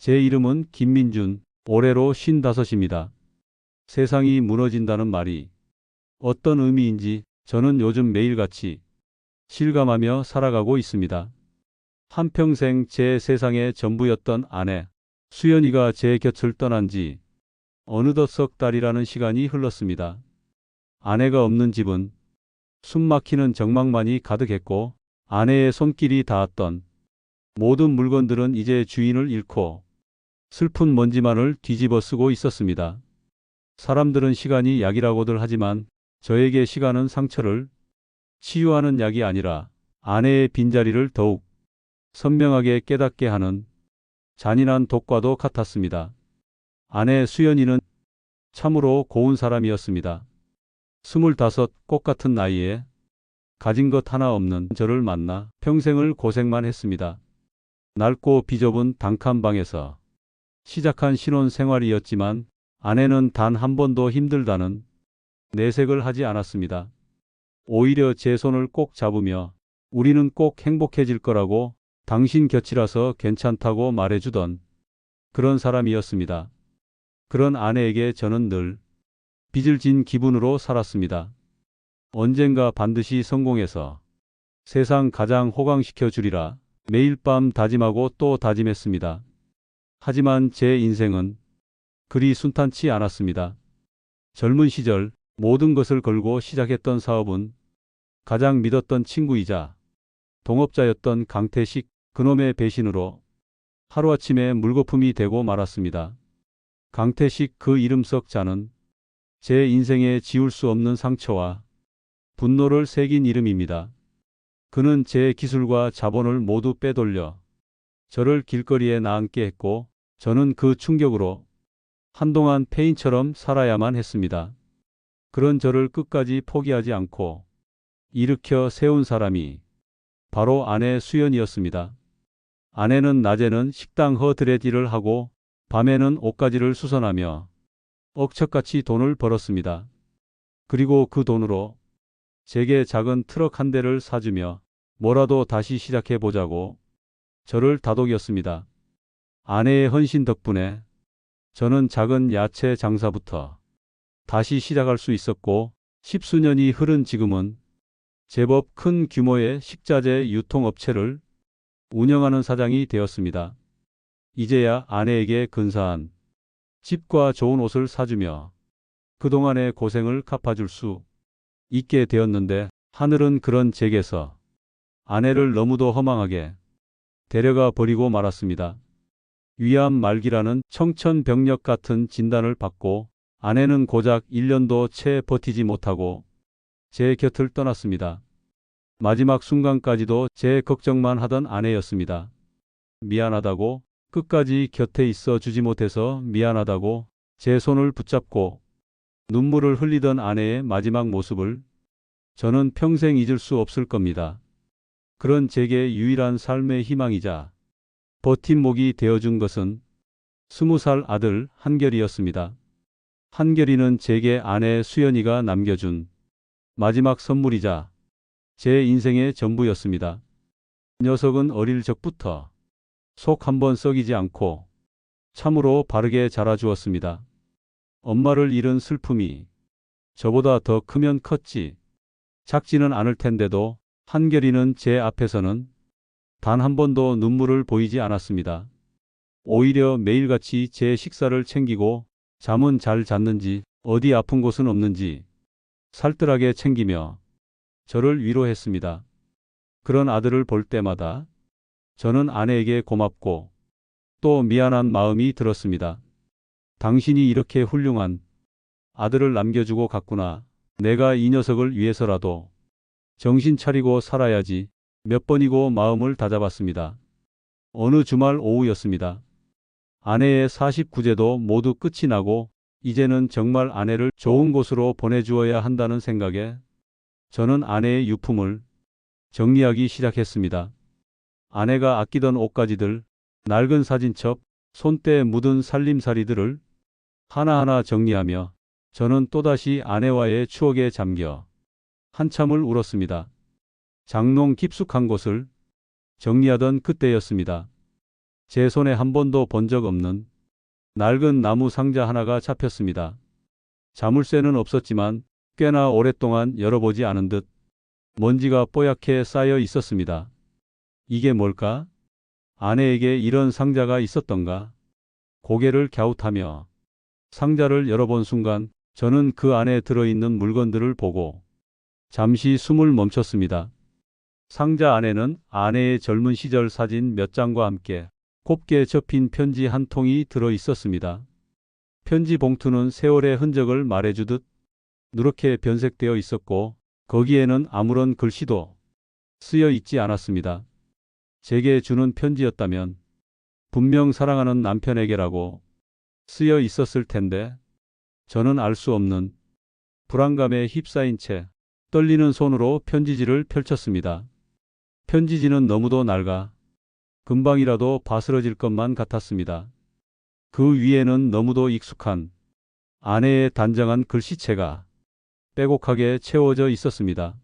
제 이름은 김민준, 올해로 55입니다. 세상이 무너진다는 말이 어떤 의미인지 저는 요즘 매일같이 실감하며 살아가고 있습니다. 한평생 제 세상의 전부였던 아내, 수연이가 제 곁을 떠난 지 어느덧 석 달이라는 시간이 흘렀습니다. 아내가 없는 집은 숨막히는 적막만이 가득했고 아내의 손길이 닿았던 모든 물건들은 이제 주인을 잃고 슬픈 먼지만을 뒤집어 쓰고 있었습니다. 사람들은 시간이 약이라고들 하지만 저에게 시간은 상처를 치유하는 약이 아니라 아내의 빈자리를 더욱 선명하게 깨닫게 하는 잔인한 독과도 같았습니다. 아내 수연이는 참으로 고운 사람이었습니다. 25 꽃같은 나이에 가진 것 하나 없는 저를 만나 평생을 고생만 했습니다. 낡고 비좁은 단칸방에서 시작한 신혼생활이었지만 아내는 단 한 번도 힘들다는 내색을 하지 않았습니다. 오히려 제 손을 꼭 잡으며 우리는 꼭 행복해질 거라고 당신 곁이라서 괜찮다고 말해주던 그런 사람이었습니다. 그런 아내에게 저는 늘 빚을 진 기분으로 살았습니다. 언젠가 반드시 성공해서 세상 가장 호강시켜 주리라 매일 밤 다짐하고 또 다짐했습니다. 하지만 제 인생은 그리 순탄치 않았습니다. 젊은 시절 모든 것을 걸고 시작했던 사업은 가장 믿었던 친구이자 동업자였던 강태식 그놈의 배신으로 하루아침에 물거품이 되고 말았습니다. 강태식 그 이름 속 자는 제 인생에 지울 수 없는 상처와 분노를 새긴 이름입니다. 그는 제 기술과 자본을 모두 빼돌려 저를 길거리에 나앉게 했고 저는 그 충격으로 한동안 폐인처럼 살아야만 했습니다. 그런 저를 끝까지 포기하지 않고 일으켜 세운 사람이 바로 아내 수연이었습니다. 아내는 낮에는 식당 허드렛 일을 하고 밤에는 옷가지를 수선하며 억척같이 돈을 벌었습니다. 그리고 그 돈으로 제게 작은 트럭 한 대를 사주며 뭐라도 다시 시작해 보자고 저를 다독였습니다. 아내의 헌신 덕분에 저는 작은 야채 장사부터 다시 시작할 수 있었고 10수년이 흐른 지금은 제법 큰 규모의 식자재 유통업체를 운영하는 사장이 되었습니다. 이제야 아내에게 근사한 집과 좋은 옷을 사주며 그동안의 고생을 갚아줄 수 있게 되었는데 하늘은 그런 제게서 아내를 너무도 허망하게 데려가 버리고 말았습니다. 위암 말기라는 청천벽력 같은 진단을 받고 아내는 고작 1년도 채 버티지 못하고 제 곁을 떠났습니다. 마지막 순간까지도 제 걱정만 하던 아내였습니다. 미안하다고, 끝까지 곁에 있어 주지 못해서 미안하다고 제 손을 붙잡고 눈물을 흘리던 아내의 마지막 모습을 저는 평생 잊을 수 없을 겁니다. 그런 제게 유일한 삶의 희망이자 버팀목이 되어준 것은 20살 아들 한결이었습니다. 한결이는 제게 아내 수연이가 남겨준 마지막 선물이자 제 인생의 전부였습니다. 녀석은 어릴 적부터 속 한번 썩이지 않고 참으로 바르게 자라주었습니다. 엄마를 잃은 슬픔이 저보다 더 크면 컸지 작지는 않을 텐데도 한결이는 제 앞에서는 단 한 번도 눈물을 보이지 않았습니다. 오히려 매일같이 제 식사를 챙기고 잠은 잘 잤는지 어디 아픈 곳은 없는지 살뜰하게 챙기며 저를 위로했습니다. 그런 아들을 볼 때마다 저는 아내에게 고맙고 또 미안한 마음이 들었습니다. 당신이 이렇게 훌륭한 아들을 남겨주고 갔구나. 내가 이 녀석을 위해서라도 정신 차리고 살아야지 몇 번이고 마음을 다잡았습니다. 어느 주말 오후였습니다. 아내의 49제도 모두 끝이 나고 이제는 정말 아내를 좋은 곳으로 보내주어야 한다는 생각에 저는 아내의 유품을 정리하기 시작했습니다. 아내가 아끼던 옷가지들, 낡은 사진첩, 손때에 묻은 살림살이들을 하나하나 정리하며 저는 또다시 아내와의 추억에 잠겨 한참을 울었습니다. 장롱 깊숙한 곳을 정리하던 그때였습니다. 제 손에 한 번도 본 적 없는 낡은 나무 상자 하나가 잡혔습니다. 자물쇠는 없었지만 꽤나 오랫동안 열어보지 않은 듯 먼지가 뽀얗게 쌓여 있었습니다. 이게 뭘까? 아내에게 이런 상자가 있었던가? 고개를 갸웃하며 상자를 열어본 순간 저는 그 안에 들어있는 물건들을 보고 잠시 숨을 멈췄습니다. 상자 안에는 아내의 젊은 시절 사진 몇 장과 함께 곱게 접힌 편지 한 통이 들어 있었습니다. 편지 봉투는 세월의 흔적을 말해주듯 누렇게 변색되어 있었고 거기에는 아무런 글씨도 쓰여 있지 않았습니다. 제게 주는 편지였다면 분명 사랑하는 남편에게라고 쓰여 있었을 텐데 저는 알 수 없는 불안감에 휩싸인 채 떨리는 손으로 편지지를 펼쳤습니다. 편지지는 너무도 낡아 금방이라도 바스러질 것만 같았습니다. 그 위에는 너무도 익숙한 아내의 단정한 글씨체가 빼곡하게 채워져 있었습니다.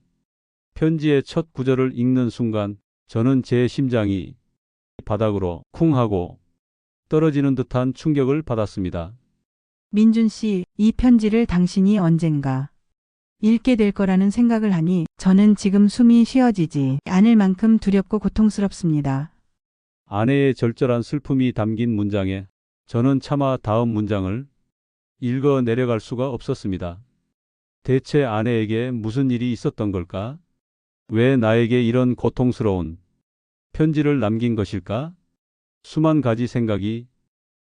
편지의 첫 구절을 읽는 순간 저는 제 심장이 바닥으로 쿵 하고 떨어지는 듯한 충격을 받았습니다. 민준 씨, 이 편지를 당신이 언젠가 읽게 될 거라는 생각을 하니 저는 지금 숨이 쉬어지지 않을 만큼 두렵고 고통스럽습니다. 아내의 절절한 슬픔이 담긴 문장에 저는 차마 다음 문장을 읽어 내려갈 수가 없었습니다. 대체 아내에게 무슨 일이 있었던 걸까? 왜 나에게 이런 고통스러운 편지를 남긴 것일까? 수만 가지 생각이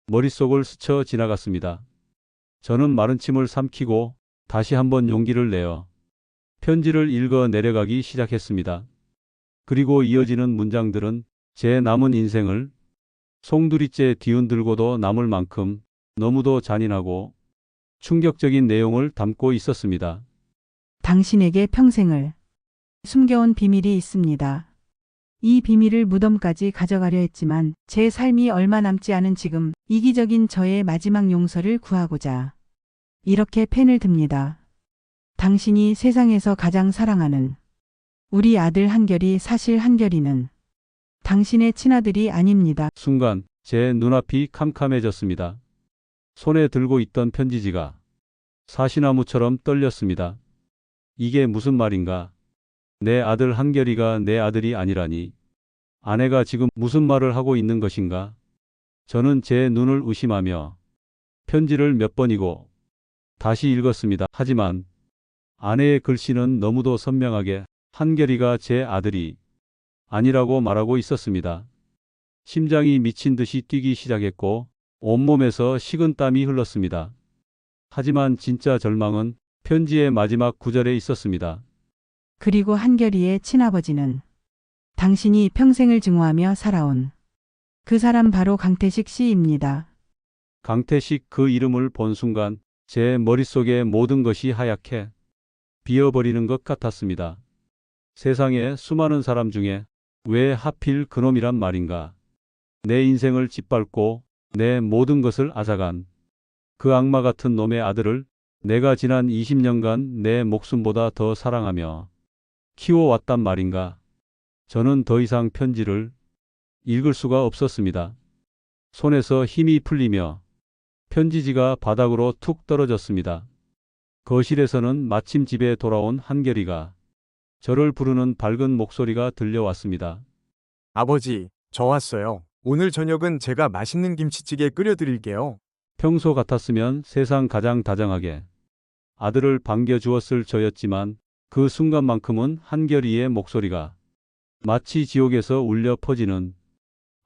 머릿속을 스쳐 지나갔습니다. 저는 마른 침을 삼키고 다시 한번 용기를 내어 편지를 읽어 내려가기 시작했습니다. 그리고 이어지는 문장들은 제 남은 인생을 송두리째 뒤흔들고도 남을 만큼 너무도 잔인하고 충격적인 내용을 담고 있었습니다. 당신에게 평생을 숨겨온 비밀이 있습니다. 이 비밀을 무덤까지 가져가려 했지만 제 삶이 얼마 남지 않은 지금 이기적인 저의 마지막 용서를 구하고자 이렇게 펜을 듭니다. 당신이 세상에서 가장 사랑하는 우리 아들 한결이, 사실 한결이는 당신의 친아들이 아닙니다. 순간 제 눈앞이 캄캄해졌습니다. 손에 들고 있던 편지지가 사시나무처럼 떨렸습니다. 이게 무슨 말인가? 내 아들 한결이가 내 아들이 아니라니. 아내가 지금 무슨 말을 하고 있는 것인가? 저는 제 눈을 의심하며 편지를 몇 번이고 다시 읽었습니다. 하지만 아내의 글씨는 너무도 선명하게 한결이가 제 아들이 아니라고 말하고 있었습니다. 심장이 미친 듯이 뛰기 시작했고 온몸에서 식은땀이 흘렀습니다. 하지만 진짜 절망은 편지의 마지막 구절에 있었습니다. 그리고 한결이의 친아버지는 당신이 평생을 증오하며 살아온 그 사람 바로 강태식 씨입니다. 강태식, 그 이름을 본 순간 제 머릿속의 모든 것이 하얗게 비어버리는 것 같았습니다. 세상에 수많은 사람 중에 왜 하필 그놈이란 말인가? 내 인생을 짓밟고 내 모든 것을 앗아간 그 악마 같은 놈의 아들을 내가 지난 20년간 내 목숨보다 더 사랑하며 키워왔단 말인가? 저는 더 이상 편지를 읽을 수가 없었습니다. 손에서 힘이 풀리며 편지지가 바닥으로 툭 떨어졌습니다. 거실에서는 마침 집에 돌아온 한결이가 저를 부르는 밝은 목소리가 들려왔습니다. 아버지, 저 왔어요. 오늘 저녁은 제가 맛있는 김치찌개 끓여드릴게요. 평소 같았으면 세상 가장 다정하게 아들을 반겨주었을 저였지만 그 순간만큼은 한결이의 목소리가 마치 지옥에서 울려 퍼지는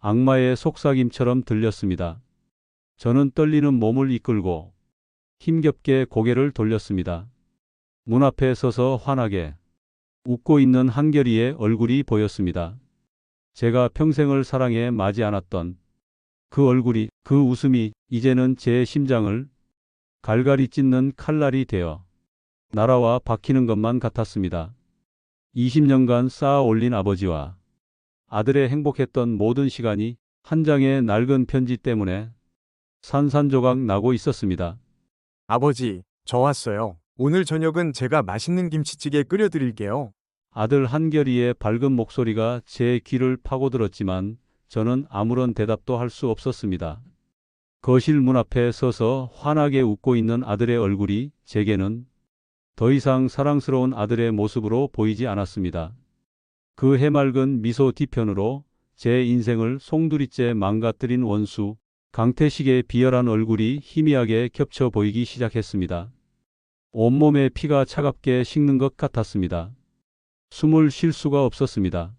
악마의 속삭임처럼 들렸습니다. 저는 떨리는 몸을 이끌고 힘겹게 고개를 돌렸습니다. 문 앞에 서서 환하게 웃고 있는 한결이의 얼굴이 보였습니다. 제가 평생을 사랑해 마지 않았던 그 얼굴이, 그 웃음이 이제는 제 심장을 갈갈이 찢는 칼날이 되어 날아와 박히는 것만 같았습니다. 20년간 쌓아 올린 아버지와 아들의 행복했던 모든 시간이 한 장의 낡은 편지 때문에 산산조각 나고 있었습니다. 아버지, 저 왔어요. 오늘 저녁은 제가 맛있는 김치찌개 끓여드릴게요. 아들 한결이의 밝은 목소리가 제 귀를 파고들었지만 저는 아무런 대답도 할 수 없었습니다. 거실 문 앞에 서서 환하게 웃고 있는 아들의 얼굴이 제게는 더 이상 사랑스러운 아들의 모습으로 보이지 않았습니다. 그 해맑은 미소 뒤편으로 제 인생을 송두리째 망가뜨린 원수, 강태식의 비열한 얼굴이 희미하게 겹쳐 보이기 시작했습니다. 온몸에 피가 차갑게 식는 것 같았습니다. 숨을 쉴 수가 없었습니다.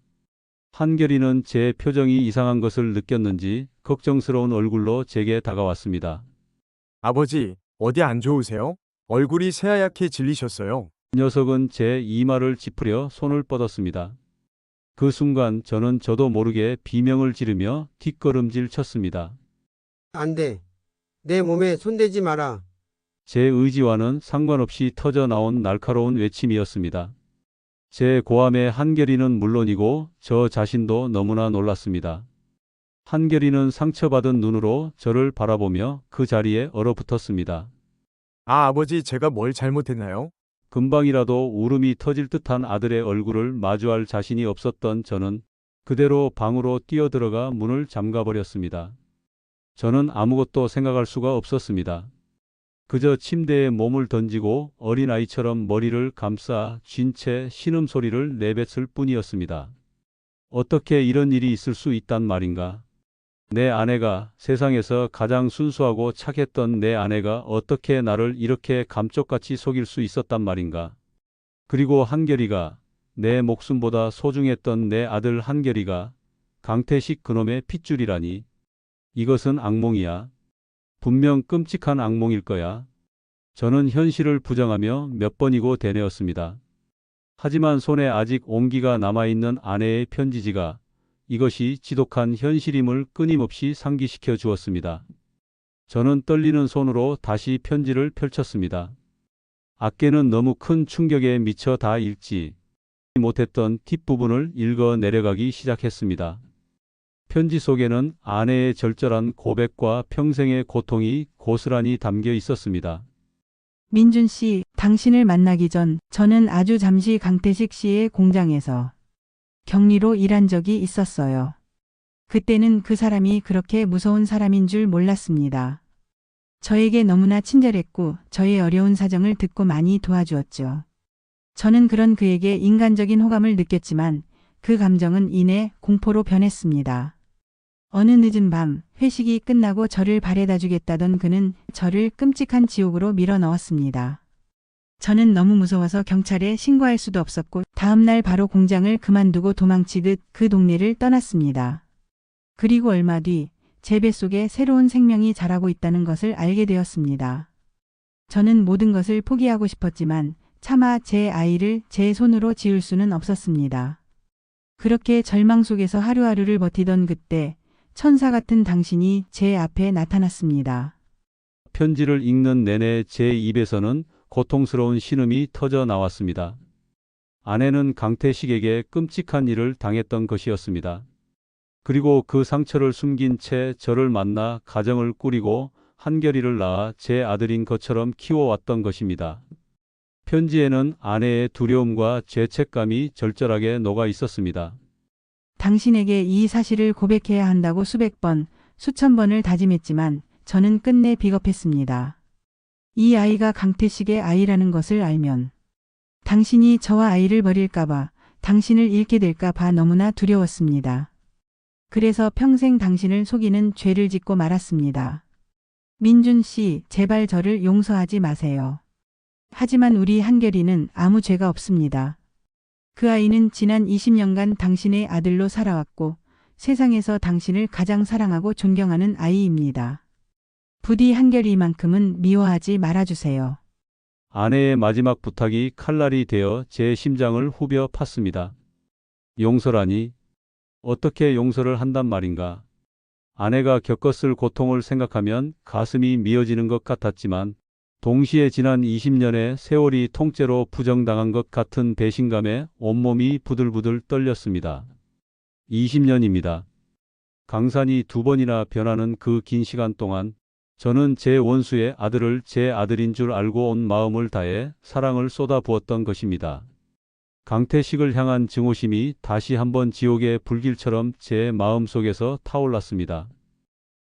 한결이는 제 표정이 이상한 것을 느꼈는지 걱정스러운 얼굴로 제게 다가왔습니다. 아버지, 어디 안 좋으세요? 얼굴이 새하얗게 질리셨어요. 녀석은 제 이마를 짚으려 손을 뻗었습니다. 그 순간 저도 모르게 비명을 지르며 뒷걸음질 쳤습니다. 안 돼. 내 몸에 손대지 마라. 제 의지와는 상관없이 터져 나온 날카로운 외침이었습니다. 제 고함에 한결이는 물론이고 저 자신도 너무나 놀랐습니다. 한결이는 상처받은 눈으로 저를 바라보며 그 자리에 얼어붙었습니다. 아, 아버지, 제가 뭘 잘못했나요? 금방이라도 울음이 터질 듯한 아들의 얼굴을 마주할 자신이 없었던 저는 그대로 방으로 뛰어들어가 문을 잠가버렸습니다. 저는 아무것도 생각할 수가 없었습니다. 그저 침대에 몸을 던지고 어린아이처럼 머리를 감싸 쥔 채 신음소리를 내뱉을 뿐이었습니다. 어떻게 이런 일이 있을 수 있단 말인가? 내 아내가, 세상에서 가장 순수하고 착했던 내 아내가 어떻게 나를 이렇게 감쪽같이 속일 수 있었단 말인가? 그리고 한결이가, 내 목숨보다 소중했던 내 아들 한결이가 강태식 그놈의 핏줄이라니. 이것은 악몽이야. 분명 끔찍한 악몽일 거야. 저는 현실을 부정하며 몇 번이고 되뇌었습니다. 하지만 손에 아직 온기가 남아있는 아내의 편지지가 이것이 지독한 현실임을 끊임없이 상기시켜 주었습니다. 저는 떨리는 손으로 다시 편지를 펼쳤습니다. 아깨는 너무 큰 충격에 미쳐 다 읽지 못했던 뒷부분을 읽어 내려가기 시작했습니다. 편지 속에는 아내의 절절한 고백과 평생의 고통이 고스란히 담겨 있었습니다. 민준 씨, 당신을 만나기 전 저는 아주 잠시 강태식 씨의 공장에서 격리로 일한 적이 있었어요. 그때는 그 사람이 그렇게 무서운 사람인 줄 몰랐습니다. 저에게 너무나 친절했고 저의 어려운 사정을 듣고 많이 도와주었죠. 저는 그런 그에게 인간적인 호감을 느꼈지만 그 감정은 이내 공포로 변했습니다. 어느 늦은 밤 회식이 끝나고 저를 바래다 주겠다던 그는 저를 끔찍한 지옥으로 밀어 넣었습니다. 저는 너무 무서워서 경찰에 신고할 수도 없었고 다음날 바로 공장을 그만두고 도망치듯 그 동네를 떠났습니다. 그리고 얼마 뒤 제 뱃속에 새로운 생명이 자라고 있다는 것을 알게 되었습니다. 저는 모든 것을 포기하고 싶었지만 차마 제 아이를 제 손으로 지을 수는 없었습니다. 그렇게 절망 속에서 하루하루를 버티던 그때 천사 같은 당신이 제 앞에 나타났습니다. 편지를 읽는 내내 제 입에서는 고통스러운 신음이 터져 나왔습니다. 아내는 강태식에게 끔찍한 일을 당했던 것이었습니다. 그리고 그 상처를 숨긴 채 저를 만나 가정을 꾸리고 한결이를 낳아 제 아들인 것처럼 키워왔던 것입니다. 편지에는 아내의 두려움과 죄책감이 절절하게 녹아 있었습니다. 당신에게 이 사실을 고백해야 한다고 수백 번, 수천 번을 다짐했지만 저는 끝내 비겁했습니다. 이 아이가 강태식의 아이라는 것을 알면 당신이 저와 아이를 버릴까봐, 당신을 잃게 될까봐 너무나 두려웠습니다. 그래서 평생 당신을 속이는 죄를 짓고 말았습니다. 민준 씨, 제발 저를 용서하지 마세요. 하지만 우리 한결이는 아무 죄가 없습니다. 그 아이는 지난 20년간 당신의 아들로 살아왔고 세상에서 당신을 가장 사랑하고 존경하는 아이입니다. 부디 한결이만큼은 미워하지 말아주세요. 아내의 마지막 부탁이 칼날이 되어 제 심장을 후벼 팠습니다. 용서라니? 어떻게 용서를 한단 말인가? 아내가 겪었을 고통을 생각하면 가슴이 미어지는 것 같았지만 동시에 지난 20년의 세월이 통째로 부정당한 것 같은 배신감에 온몸이 부들부들 떨렸습니다. 20년입니다. 강산이 두 번이나 변하는 그 긴 시간 동안 저는 제 원수의 아들을 제 아들인 줄 알고 온 마음을 다해 사랑을 쏟아부었던 것입니다. 강태식을 향한 증오심이 다시 한번 지옥의 불길처럼 제 마음속에서 타올랐습니다.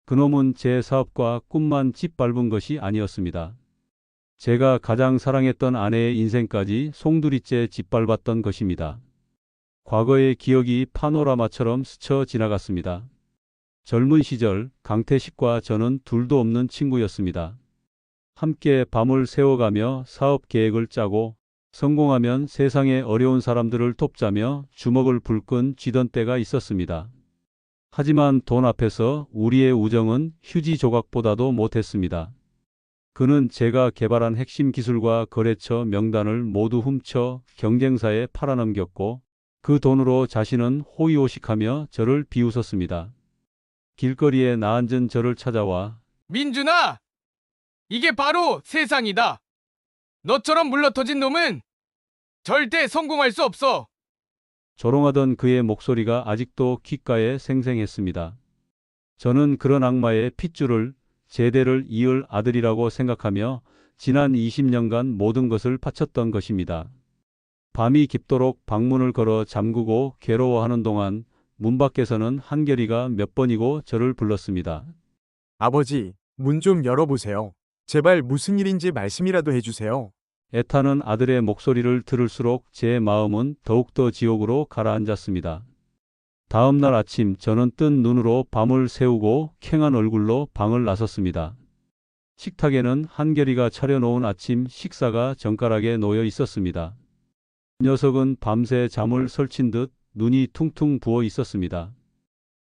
그놈은 제 사업과 꿈만 짓밟은 것이 아니었습니다. 제가 가장 사랑했던 아내의 인생까지 송두리째 짓밟았던 것입니다. 과거의 기억이 파노라마처럼 스쳐 지나갔습니다. 젊은 시절 강태식과 저는 둘도 없는 친구였습니다. 함께 밤을 새워가며 사업 계획을 짜고 성공하면 세상의 어려운 사람들을 돕자며 주먹을 불끈 쥐던 때가 있었습니다. 하지만 돈 앞에서 우리의 우정은 휴지 조각보다도 못했습니다. 그는 제가 개발한 핵심 기술과 거래처 명단을 모두 훔쳐 경쟁사에 팔아넘겼고 그 돈으로 자신은 호의호식하며 저를 비웃었습니다. 길거리에 나앉은 저를 찾아와 민준아! 이게 바로 세상이다. 너처럼 물러터진 놈은 절대 성공할 수 없어. 조롱하던 그의 목소리가 아직도 귓가에 생생했습니다. 저는 그런 악마의 핏줄을 제대를 이을 아들이라고 생각하며 지난 20년간 모든 것을 바쳤던 것입니다. 밤이 깊도록 방문을 걸어 잠그고 괴로워하는 동안 문 밖에서는 한결이가 몇 번이고 저를 불렀습니다. 아버지, 문 좀 열어보세요. 제발 무슨 일인지 말씀이라도 해주세요. 애타는 아들의 목소리를 들을수록 제 마음은 더욱더 지옥으로 가라앉았습니다. 다음 날 아침 저는 뜬 눈으로 밤을 새우고 캥한 얼굴로 방을 나섰습니다. 식탁에는 한결이가 차려놓은 아침 식사가 젓가락에 놓여 있었습니다. 녀석은 밤새 잠을 설친 듯 눈이 퉁퉁 부어 있었습니다.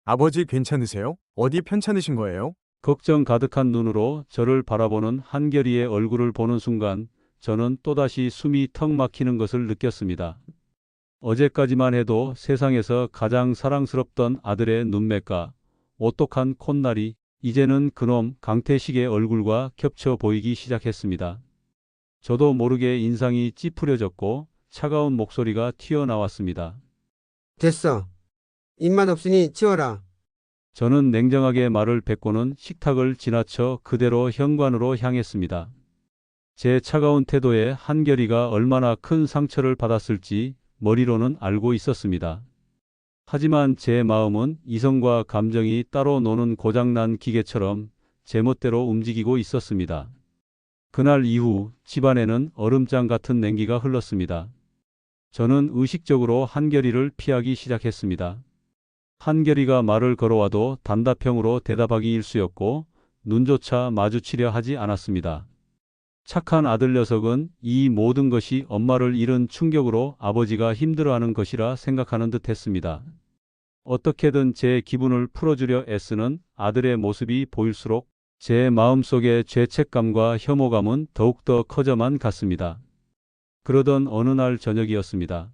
아버지 괜찮으세요? 어디 편찮으신 거예요? 걱정 가득한 눈으로 저를 바라보는 한결이의 얼굴을 보는 순간 저는 또다시 숨이 턱 막히는 것을 느꼈습니다. 어제까지만 해도 세상에서 가장 사랑스럽던 아들의 눈매가 오똑한 콧날이 이제는 그놈 강태식의 얼굴과 겹쳐 보이기 시작했습니다. 저도 모르게 인상이 찌푸려졌고 차가운 목소리가 튀어나왔습니다. 됐어. 입맛 없으니 치워라. 저는 냉정하게 말을 뱉고는 식탁을 지나쳐 그대로 현관으로 향했습니다. 제 차가운 태도에 한결이가 얼마나 큰 상처를 받았을지 머리로는 알고 있었습니다. 하지만 제 마음은 이성과 감정이 따로 노는 고장난 기계처럼 제멋대로 움직이고 있었습니다. 그날 이후 집안에는 얼음장 같은 냉기가 흘렀습니다. 저는 의식적으로 한결이를 피하기 시작했습니다. 한결이가 말을 걸어와도 단답형으로 대답하기 일쑤였고 눈조차 마주치려 하지 않았습니다. 착한 아들 녀석은 이 모든 것이 엄마를 잃은 충격으로 아버지가 힘들어하는 것이라 생각하는 듯 했습니다. 어떻게든 제 기분을 풀어주려 애쓰는 아들의 모습이 보일수록 제 마음속의 죄책감과 혐오감은 더욱더 커져만 갔습니다. 그러던 어느 날 저녁이었습니다.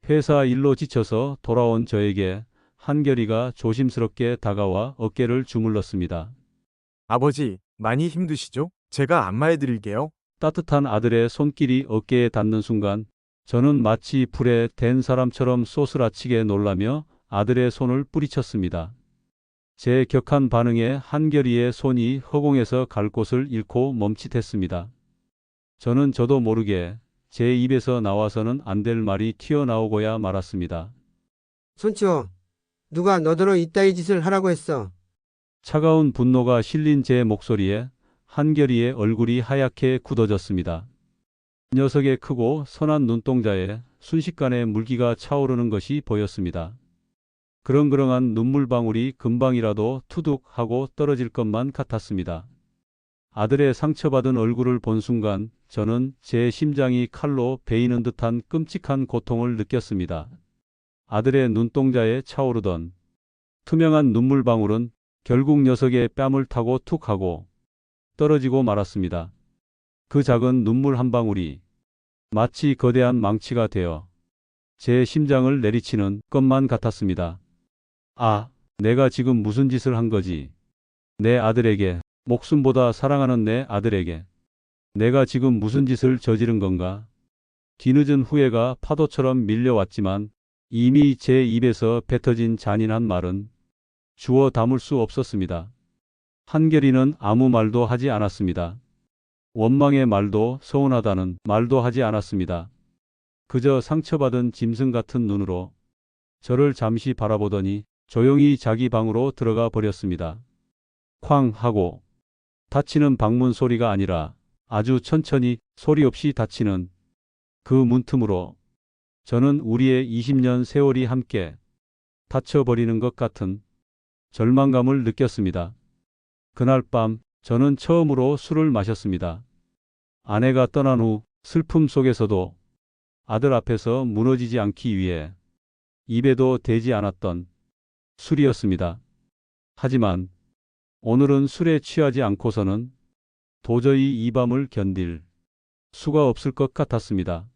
회사 일로 지쳐서 돌아온 저에게 한결이가 조심스럽게 다가와 어깨를 주물렀습니다. 아버지, 많이 힘드시죠? 제가 안마해 드릴게요. 따뜻한 아들의 손길이 어깨에 닿는 순간 저는 마치 불에 댄 사람처럼 소스라치게 놀라며 아들의 손을 뿌리쳤습니다. 제 격한 반응에 한결이의 손이 허공에서 갈 곳을 잃고 멈칫했습니다. 저는 저도 모르게 제 입에서 나와서는 안 될 말이 튀어나오고야 말았습니다. 손 치워. 누가 너더러 이따위 짓을 하라고 했어. 차가운 분노가 실린 제 목소리에 한결이의 얼굴이 하얗게 굳어졌습니다. 녀석의 크고 선한 눈동자에 순식간에 물기가 차오르는 것이 보였습니다. 그렁그렁한 눈물방울이 금방이라도 투둑 하고 떨어질 것만 같았습니다. 아들의 상처받은 얼굴을 본 순간 저는 제 심장이 칼로 베이는 듯한 끔찍한 고통을 느꼈습니다. 아들의 눈동자에 차오르던 투명한 눈물방울은 결국 녀석의 뺨을 타고 툭 하고 떨어지고 말았습니다. 그 작은 눈물 한 방울이 마치 거대한 망치가 되어 제 심장을 내리치는 것만 같았습니다. 아, 내가 지금 무슨 짓을 한 거지? 내 아들에게, 목숨보다 사랑하는 내 아들에게 내가 지금 무슨 짓을 저지른 건가? 뒤늦은 후회가 파도처럼 밀려왔지만 이미 제 입에서 뱉어진 잔인한 말은 주워 담을 수 없었습니다. 한결이는 아무 말도 하지 않았습니다. 원망의 말도 서운하다는 말도 하지 않았습니다. 그저 상처받은 짐승 같은 눈으로 저를 잠시 바라보더니 조용히 자기 방으로 들어가 버렸습니다. 쾅 하고 닫히는 방문 소리가 아니라 아주 천천히 소리 없이 닫히는 그 문틈으로 저는 우리의 20년 세월이 함께 닫혀버리는 것 같은 절망감을 느꼈습니다. 그날 밤 저는 처음으로 술을 마셨습니다. 아내가 떠난 후 슬픔 속에서도 아들 앞에서 무너지지 않기 위해 입에도 대지 않았던 술이었습니다. 하지만 오늘은 술에 취하지 않고서는 도저히 이 밤을 견딜 수가 없을 것 같았습니다.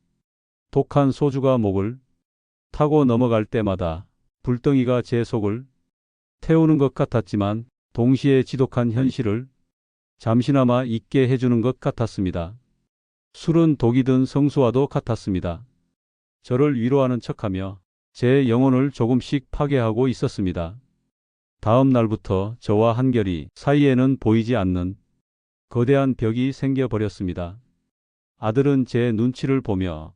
독한 소주가 목을 타고 넘어갈 때마다 불덩이가 제 속을 태우는 것 같았지만 동시에 지독한 현실을 잠시나마 잊게 해주는 것 같았습니다. 술은 독이든 성수와도 같았습니다. 저를 위로하는 척하며 제 영혼을 조금씩 파괴하고 있었습니다. 다음 날부터 저와 한결이 사이에는 보이지 않는 거대한 벽이 생겨버렸습니다. 아들은 제 눈치를 보며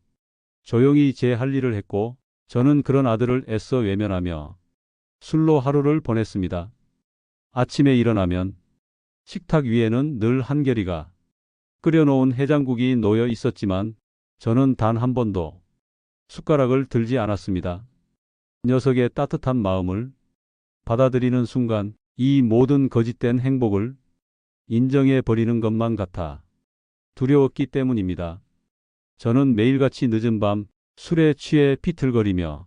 조용히 제 할 일을 했고 저는 그런 아들을 애써 외면하며 술로 하루를 보냈습니다. 아침에 일어나면 식탁 위에는 늘 한결이가 끓여놓은 해장국이 놓여 있었지만 저는 단 한 번도 숟가락을 들지 않았습니다. 녀석의 따뜻한 마음을 받아들이는 순간 이 모든 거짓된 행복을 인정해 버리는 것만 같아 두려웠기 때문입니다. 저는 매일같이 늦은 밤 술에 취해 비틀거리며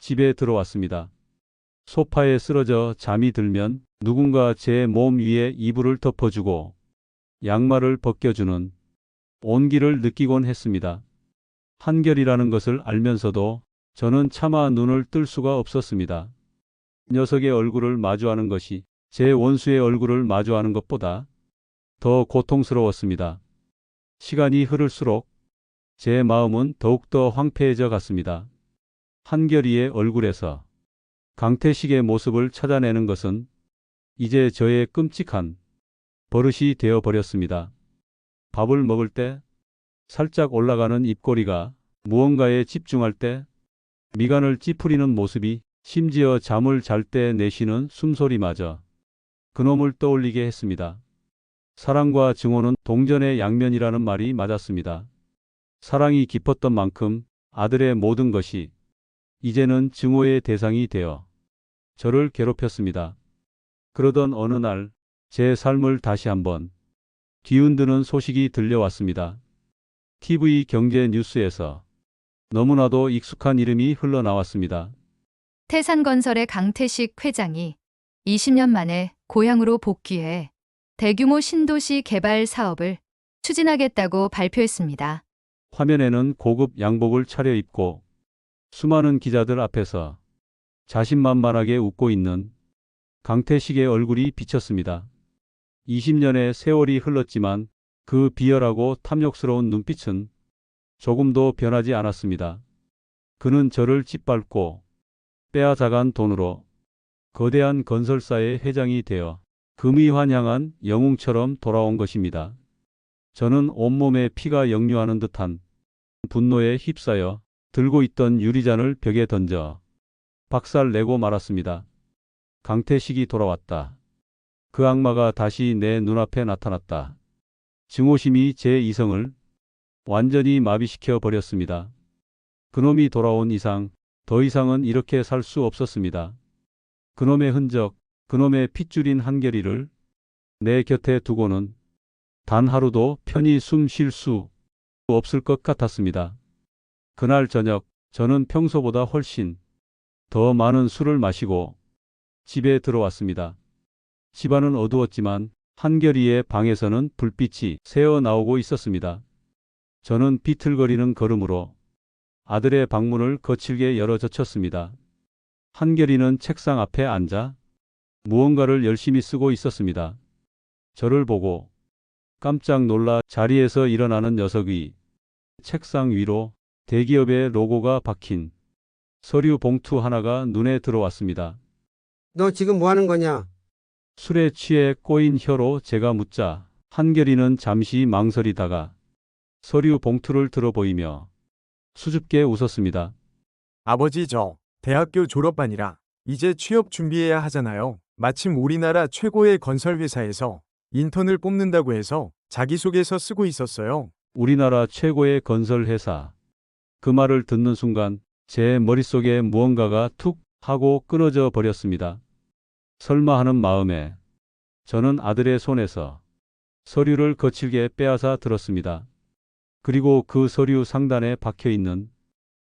집에 들어왔습니다. 소파에 쓰러져 잠이 들면 누군가 제 몸 위에 이불을 덮어주고 양말을 벗겨주는 온기를 느끼곤 했습니다. 한결이라는 것을 알면서도 저는 차마 눈을 뜰 수가 없었습니다. 녀석의 얼굴을 마주하는 것이 제 원수의 얼굴을 마주하는 것보다 더 고통스러웠습니다. 시간이 흐를수록 제 마음은 더욱더 황폐해져 갔습니다. 한결이의 얼굴에서 강태식의 모습을 찾아내는 것은 이제 저의 끔찍한 버릇이 되어 버렸습니다. 밥을 먹을 때 살짝 올라가는 입꼬리가, 무언가에 집중할 때 미간을 찌푸리는 모습이, 심지어 잠을 잘 때 내쉬는 숨소리마저 그놈을 떠올리게 했습니다. 사랑과 증오는 동전의 양면이라는 말이 맞았습니다. 사랑이 깊었던 만큼 아들의 모든 것이 이제는 증오의 대상이 되어 저를 괴롭혔습니다. 그러던 어느 날 제 삶을 다시 한번 뒤흔드는 소식이 들려왔습니다. TV 경제 뉴스에서 너무나도 익숙한 이름이 흘러나왔습니다. 태산건설의 강태식 회장이 20년 만에 고향으로 복귀해 대규모 신도시 개발 사업을 추진하겠다고 발표했습니다. 화면에는 고급 양복을 차려입고 수많은 기자들 앞에서 자신만만하게 웃고 있는 강태식의 얼굴이 비쳤습니다. 20년의 세월이 흘렀지만 그 비열하고 탐욕스러운 눈빛은 조금도 변하지 않았습니다. 그는 저를 짓밟고 빼앗아간 돈으로 거대한 건설사의 회장이 되어 금이 환향한 영웅처럼 돌아온 것입니다. 저는 온몸에 피가 역류하는 듯한 분노에 휩싸여 들고 있던 유리잔을 벽에 던져 박살내고 말았습니다. 강태식이 돌아왔다. 그 악마가 다시 내 눈앞에 나타났다. 증오심이 제 이성을 완전히 마비시켜 버렸습니다. 그놈이 돌아온 이상 더 이상은 이렇게 살 수 없었습니다. 그놈의 흔적, 그놈의 핏줄인 한결이를 내 곁에 두고는 단 하루도 편히 숨 쉴 수 없을 것 같았습니다. 그날 저녁 저는 평소보다 훨씬 더 많은 술을 마시고 집에 들어왔습니다. 집안은 어두웠지만 한결이의 방에서는 불빛이 새어나오고 있었습니다. 저는 비틀거리는 걸음으로 아들의 방문을 거칠게 열어 젖혔습니다. 한결이는 책상 앞에 앉아 무언가를 열심히 쓰고 있었습니다. 저를 보고 깜짝 놀라 자리에서 일어나는 녀석이 책상 위로 대기업의 로고가 박힌 서류 봉투 하나가 눈에 들어왔습니다. 너 지금 뭐 하는 거냐? 술에 취해 꼬인 혀로 제가 묻자 한결이는 잠시 망설이다가 서류 봉투를 들어 보이며 수줍게 웃었습니다. 아버지, 저 대학교 졸업반이라 이제 취업 준비해야 하잖아요. 마침 우리나라 최고의 건설 회사에서 인턴을 뽑는다고 해서 자기소개서 쓰고 있었어요. 우리나라 최고의 건설 회사. 그 말을 듣는 순간 제 머릿속에 무언가가 툭 하고 끊어져 버렸습니다. 설마 하는 마음에 저는 아들의 손에서 서류를 거칠게 빼앗아 들었습니다. 그리고 그 서류 상단에 박혀 있는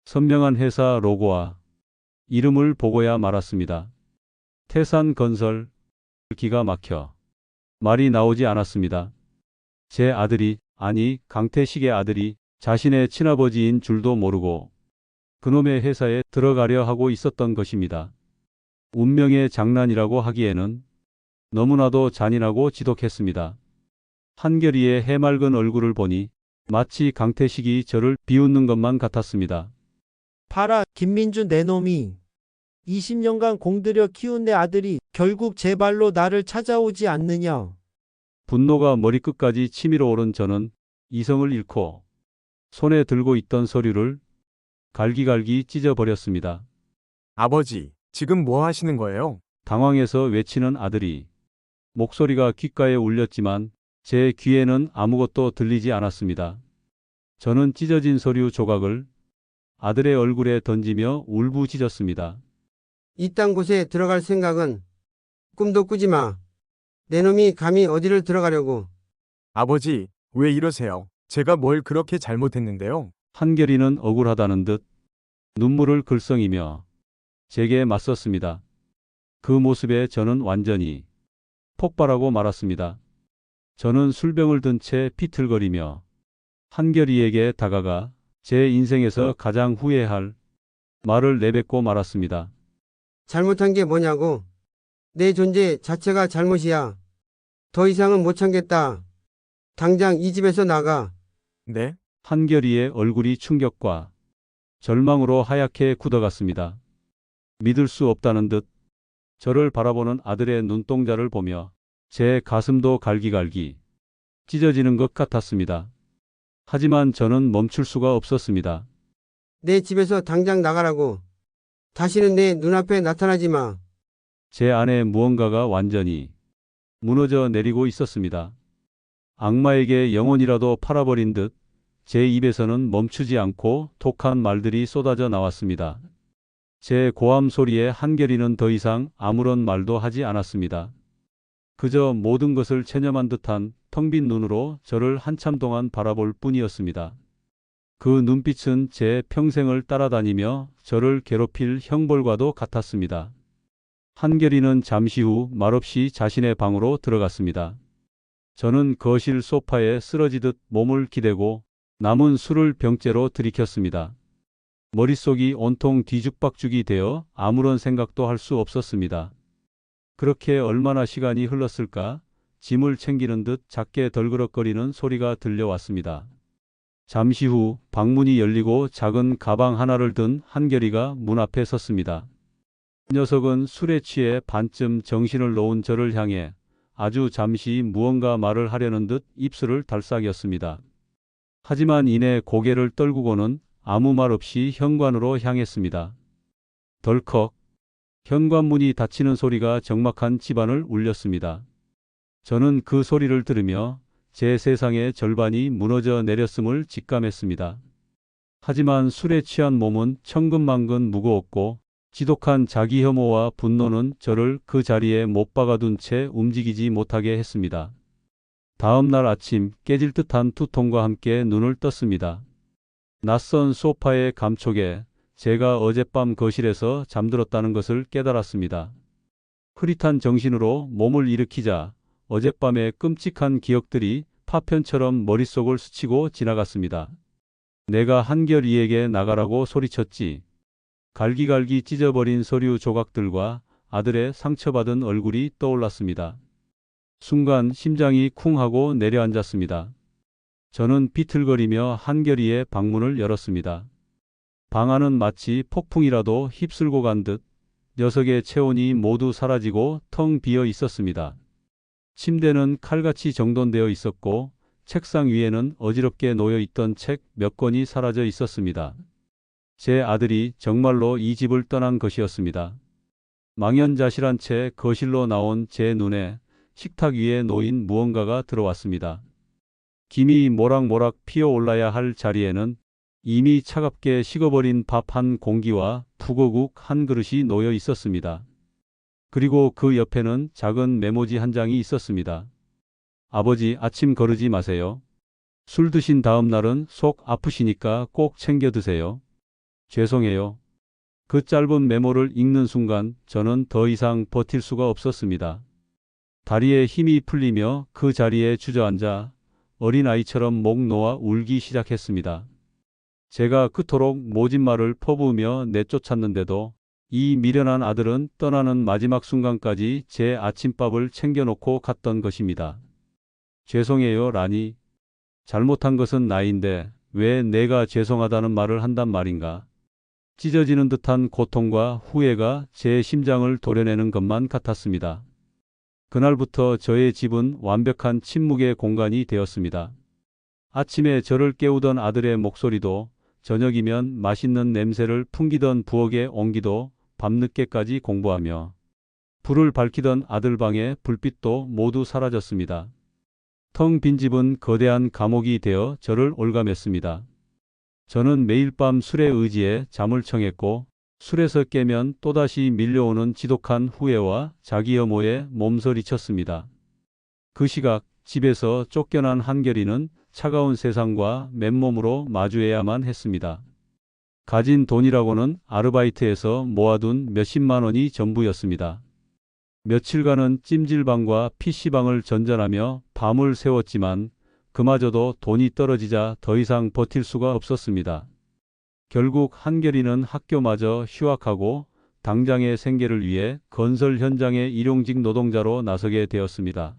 선명한 회사 로고와 이름을 보고야 말았습니다. 태산건설. 기가 막혀 말이 나오지 않았습니다. 제 아들이, 아니 강태식의 아들이 자신의 친아버지인 줄도 모르고 그놈의 회사에 들어가려 하고 있었던 것입니다. 운명의 장난이라고 하기에는 너무나도 잔인하고 지독했습니다. 한결이의 해맑은 얼굴을 보니 마치 강태식이 저를 비웃는 것만 같았습니다. 봐라, 김민준 내 놈이 20년간 공들여 키운 내 아들이 결국 제 발로 나를 찾아오지 않느냐. 분노가 머리끝까지 치밀어 오른 저는 이성을 잃고 손에 들고 있던 서류를 갈기갈기 찢어버렸습니다. 아버지, 지금 뭐 하시는 거예요? 당황해서 외치는 아들이 목소리가 귓가에 울렸지만 제 귀에는 아무것도 들리지 않았습니다. 저는 찢어진 서류 조각을 아들의 얼굴에 던지며 울부짖었습니다. 이딴 곳에 들어갈 생각은 꿈도 꾸지 마. 내 놈이 감히 어디를 들어가려고. 아버지, 왜 이러세요? 제가 뭘 그렇게 잘못했는데요? 한결이는 억울하다는 듯 눈물을 글썽이며 제게 맞섰습니다. 그 모습에 저는 완전히 폭발하고 말았습니다. 저는 술병을 든 채 비틀거리며 한결이에게 다가가 제 인생에서 가장 후회할 말을 내뱉고 말았습니다. 잘못한 게 뭐냐고. 내 존재 자체가 잘못이야. 더 이상은 못 참겠다. 당장 이 집에서 나가. 네? 한결이의 얼굴이 충격과 절망으로 하얗게 굳어갔습니다. 믿을 수 없다는 듯 저를 바라보는 아들의 눈동자를 보며 제 가슴도 갈기갈기 찢어지는 것 같았습니다. 하지만 저는 멈출 수가 없었습니다. 내 집에서 당장 나가라고. 다시는 내 눈앞에 나타나지 마. 제 안에 무언가가 완전히 무너져 내리고 있었습니다. 악마에게 영혼이라도 팔아버린 듯 제 입에서는 멈추지 않고 독한 말들이 쏟아져 나왔습니다. 제 고함 소리에 한결이는 더 이상 아무런 말도 하지 않았습니다. 그저 모든 것을 체념한 듯한 텅 빈 눈으로 저를 한참 동안 바라볼 뿐이었습니다. 그 눈빛은 제 평생을 따라다니며 저를 괴롭힐 형벌과도 같았습니다. 한결이는 잠시 후 말없이 자신의 방으로 들어갔습니다. 저는 거실 소파에 쓰러지듯 몸을 기대고 남은 술을 병째로 들이켰습니다. 머릿속이 온통 뒤죽박죽이 되어 아무런 생각도 할 수 없었습니다. 그렇게 얼마나 시간이 흘렀을까? 짐을 챙기는 듯 작게 덜그럭거리는 소리가 들려왔습니다. 잠시 후 방문이 열리고 작은 가방 하나를 든 한결이가 문 앞에 섰습니다. 녀석은 술에 취해 반쯤 정신을 놓은 저를 향해 아주 잠시 무언가 말을 하려는 듯 입술을 달싹였습니다. 하지만 이내 고개를 떨구고는 아무 말 없이 현관으로 향했습니다. 덜컥 현관문이 닫히는 소리가 적막한 집안을 울렸습니다. 저는 그 소리를 들으며 제 세상의 절반이 무너져 내렸음을 직감했습니다. 하지만 술에 취한 몸은 천근만근 무거웠고 지독한 자기 혐오와 분노는 저를 그 자리에 못 박아둔 채 움직이지 못하게 했습니다. 다음 날 아침 깨질 듯한 두통과 함께 눈을 떴습니다. 낯선 소파의 감촉에 제가 어젯밤 거실에서 잠들었다는 것을 깨달았습니다. 흐릿한 정신으로 몸을 일으키자 어젯밤의 끔찍한 기억들이 파편처럼 머릿속을 스치고 지나갔습니다. 내가 한결이에게 나가라고 소리쳤지. 갈기갈기 찢어버린 서류 조각들과 아들의 상처받은 얼굴이 떠올랐습니다. 순간 심장이 쿵 하고 내려앉았습니다. 저는 비틀거리며 한결이의 방문을 열었습니다. 방 안은 마치 폭풍이라도 휩쓸고 간 듯 녀석의 체온이 모두 사라지고 텅 비어 있었습니다. 침대는 칼같이 정돈되어 있었고 책상 위에는 어지럽게 놓여 있던 책 몇 권이 사라져 있었습니다. 제 아들이 정말로 이 집을 떠난 것이었습니다. 망연자실한 채 거실로 나온 제 눈에 식탁 위에 놓인 무언가가 들어왔습니다. 김이 모락모락 피어올라야 할 자리에는 이미 차갑게 식어버린 밥 한 공기와 북어국 한 그릇이 놓여 있었습니다. 그리고 그 옆에는 작은 메모지 한 장이 있었습니다. 아버지, 아침 거르지 마세요. 술 드신 다음 날은 속 아프시니까 꼭 챙겨 드세요. 죄송해요. 그 짧은 메모를 읽는 순간 저는 더 이상 버틸 수가 없었습니다. 다리에 힘이 풀리며 그 자리에 주저앉아 어린아이처럼 목 놓아 울기 시작했습니다. 제가 그토록 모진 말을 퍼부으며 내쫓았는데도 이 미련한 아들은 떠나는 마지막 순간까지 제 아침밥을 챙겨놓고 갔던 것입니다. 죄송해요, 라니. 잘못한 것은 나인데 왜 내가 죄송하다는 말을 한단 말인가. 찢어지는 듯한 고통과 후회가 제 심장을 도려내는 것만 같았습니다. 그날부터 저의 집은 완벽한 침묵의 공간이 되었습니다. 아침에 저를 깨우던 아들의 목소리도, 저녁이면 맛있는 냄새를 풍기던 부엌의 온기도, 밤늦게까지 공부하며 불을 밝히던 아들 방의 불빛도 모두 사라졌습니다. 텅 빈 집은 거대한 감옥이 되어 저를 올감했습니다. 저는 매일 밤 술에 의지해 잠을 청했고, 술에서 깨면 또다시 밀려오는 지독한 후회와 자기 혐오에 몸서리쳤습니다. 그 시각 집에서 쫓겨난 한결이는 차가운 세상과 맨몸으로 마주해야만 했습니다. 가진 돈이라고는 아르바이트에서 모아둔 몇십만 원이 전부였습니다. 며칠간은 찜질방과 PC방을 전전하며 밤을 새웠지만 그마저도 돈이 떨어지자 더 이상 버틸 수가 없었습니다. 결국 한결이는 학교마저 휴학하고 당장의 생계를 위해 건설 현장의 일용직 노동자로 나서게 되었습니다.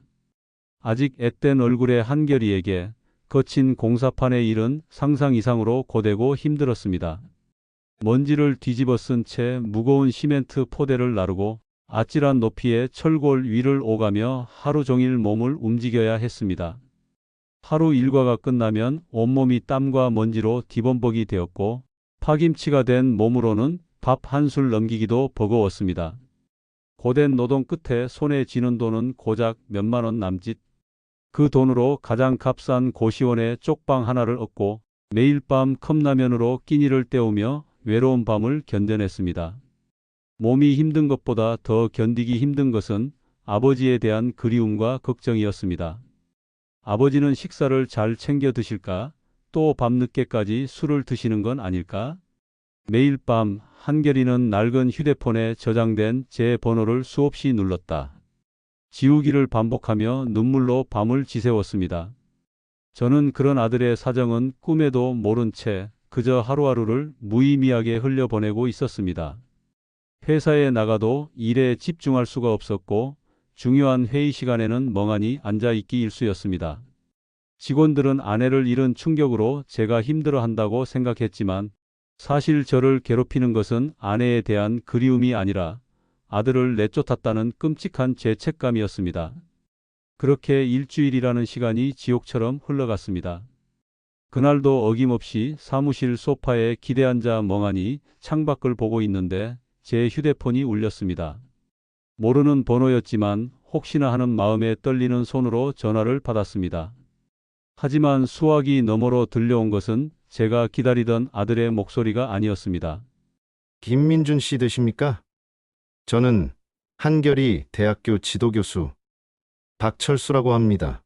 아직 앳된 얼굴의 한결이에게 거친 공사판의 일은 상상 이상으로 고되고 힘들었습니다. 먼지를 뒤집어 쓴 채 무거운 시멘트 포대를 나르고 아찔한 높이의 철골 위를 오가며 하루 종일 몸을 움직여야 했습니다. 하루 일과가 끝나면 온몸이 땀과 먼지로 뒤범벅이 되었고 파김치가 된 몸으로는 밥 한술 넘기기도 버거웠습니다. 고된 노동 끝에 손에 쥐는 돈은 고작 몇만 원 남짓. 그 돈으로 가장 값싼 고시원의 쪽방 하나를 얻고 매일 밤 컵라면으로 끼니를 때우며 외로운 밤을 견뎌냈습니다. 몸이 힘든 것보다 더 견디기 힘든 것은 아버지에 대한 그리움과 걱정이었습니다. 아버지는 식사를 잘 챙겨 드실까? 또 밤늦게까지 술을 드시는 건 아닐까? 매일 밤 한결이는 낡은 휴대폰에 저장된 제 번호를 수없이 눌렀다. 지우기를 반복하며 눈물로 밤을 지새웠습니다. 저는 그런 아들의 사정은 꿈에도 모른 채 그저 하루하루를 무의미하게 흘려보내고 있었습니다. 회사에 나가도 일에 집중할 수가 없었고 중요한 회의 시간에는 멍하니 앉아있기 일쑤였습니다. 직원들은 아내를 잃은 충격으로 제가 힘들어한다고 생각했지만 사실 저를 괴롭히는 것은 아내에 대한 그리움이 아니라 아들을 내쫓았다는 끔찍한 죄책감이었습니다. 그렇게 일주일이라는 시간이 지옥처럼 흘러갔습니다. 그날도 어김없이 사무실 소파에 기대앉아 멍하니 창밖을 보고 있는데 제 휴대폰이 울렸습니다. 모르는 번호였지만 혹시나 하는 마음에 떨리는 손으로 전화를 받았습니다. 하지만 수화기 너머로 들려온 것은 제가 기다리던 아들의 목소리가 아니었습니다. 김민준 씨 되십니까? 저는 한결이 대학교 지도교수 박철수라고 합니다.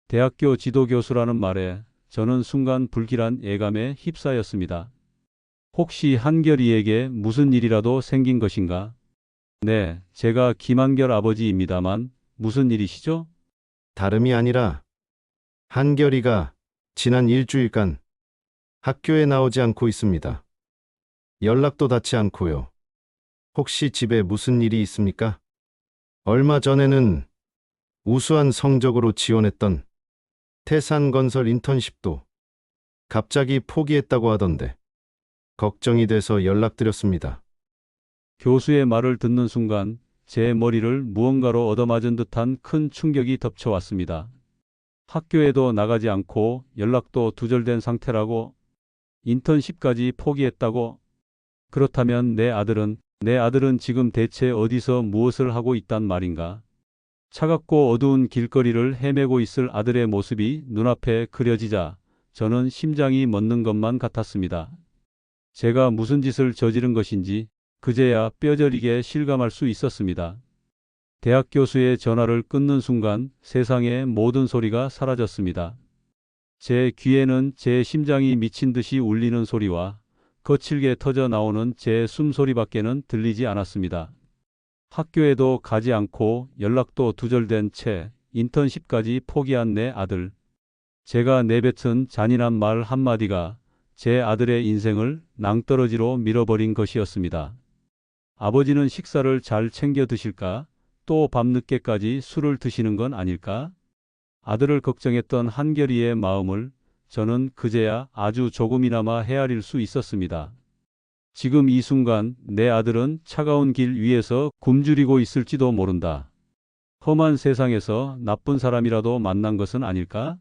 대학교 지도교수라는 말에 저는 순간 불길한 예감에 휩싸였습니다. 혹시 한결이에게 무슨 일이라도 생긴 것인가? 네, 제가 김한결 아버지입니다만 무슨 일이시죠? 다름이 아니라 한결이가 지난 일주일간 학교에 나오지 않고 있습니다. 연락도 닿지 않고요. 혹시 집에 무슨 일이 있습니까? 얼마 전에는 우수한 성적으로 지원했던 태산건설 인턴십도 갑자기 포기했다고 하던데 걱정이 돼서 연락드렸습니다. 교수의 말을 듣는 순간 제 머리를 무언가로 얻어맞은 듯한 큰 충격이 덮쳐왔습니다. 학교에도 나가지 않고 연락도 두절된 상태라고, 인턴십까지 포기했다고. 그렇다면 내 아들은 지금 대체 어디서 무엇을 하고 있단 말인가? 차갑고 어두운 길거리를 헤매고 있을 아들의 모습이 눈앞에 그려지자 저는 심장이 멎는 것만 같았습니다. 제가 무슨 짓을 저지른 것인지 그제야 뼈저리게 실감할 수 있었습니다. 대학 교수의 전화를 끊는 순간 세상의 모든 소리가 사라졌습니다. 제 귀에는 제 심장이 미친 듯이 울리는 소리와 거칠게 터져 나오는 제 숨소리밖에는 들리지 않았습니다. 학교에도 가지 않고 연락도 두절된 채 인턴십까지 포기한 내 아들. 제가 내뱉은 잔인한 말 한마디가 제 아들의 인생을 낭떠러지로 밀어버린 것이었습니다. 아버지는 식사를 잘 챙겨 드실까? 또 밤늦게까지 술을 드시는 건 아닐까? 아들을 걱정했던 한결이의 마음을 저는 그제야 아주 조금이나마 헤아릴 수 있었습니다. 지금 이 순간 내 아들은 차가운 길 위에서 굶주리고 있을지도 모른다. 험한 세상에서 나쁜 사람이라도 만난 것은 아닐까?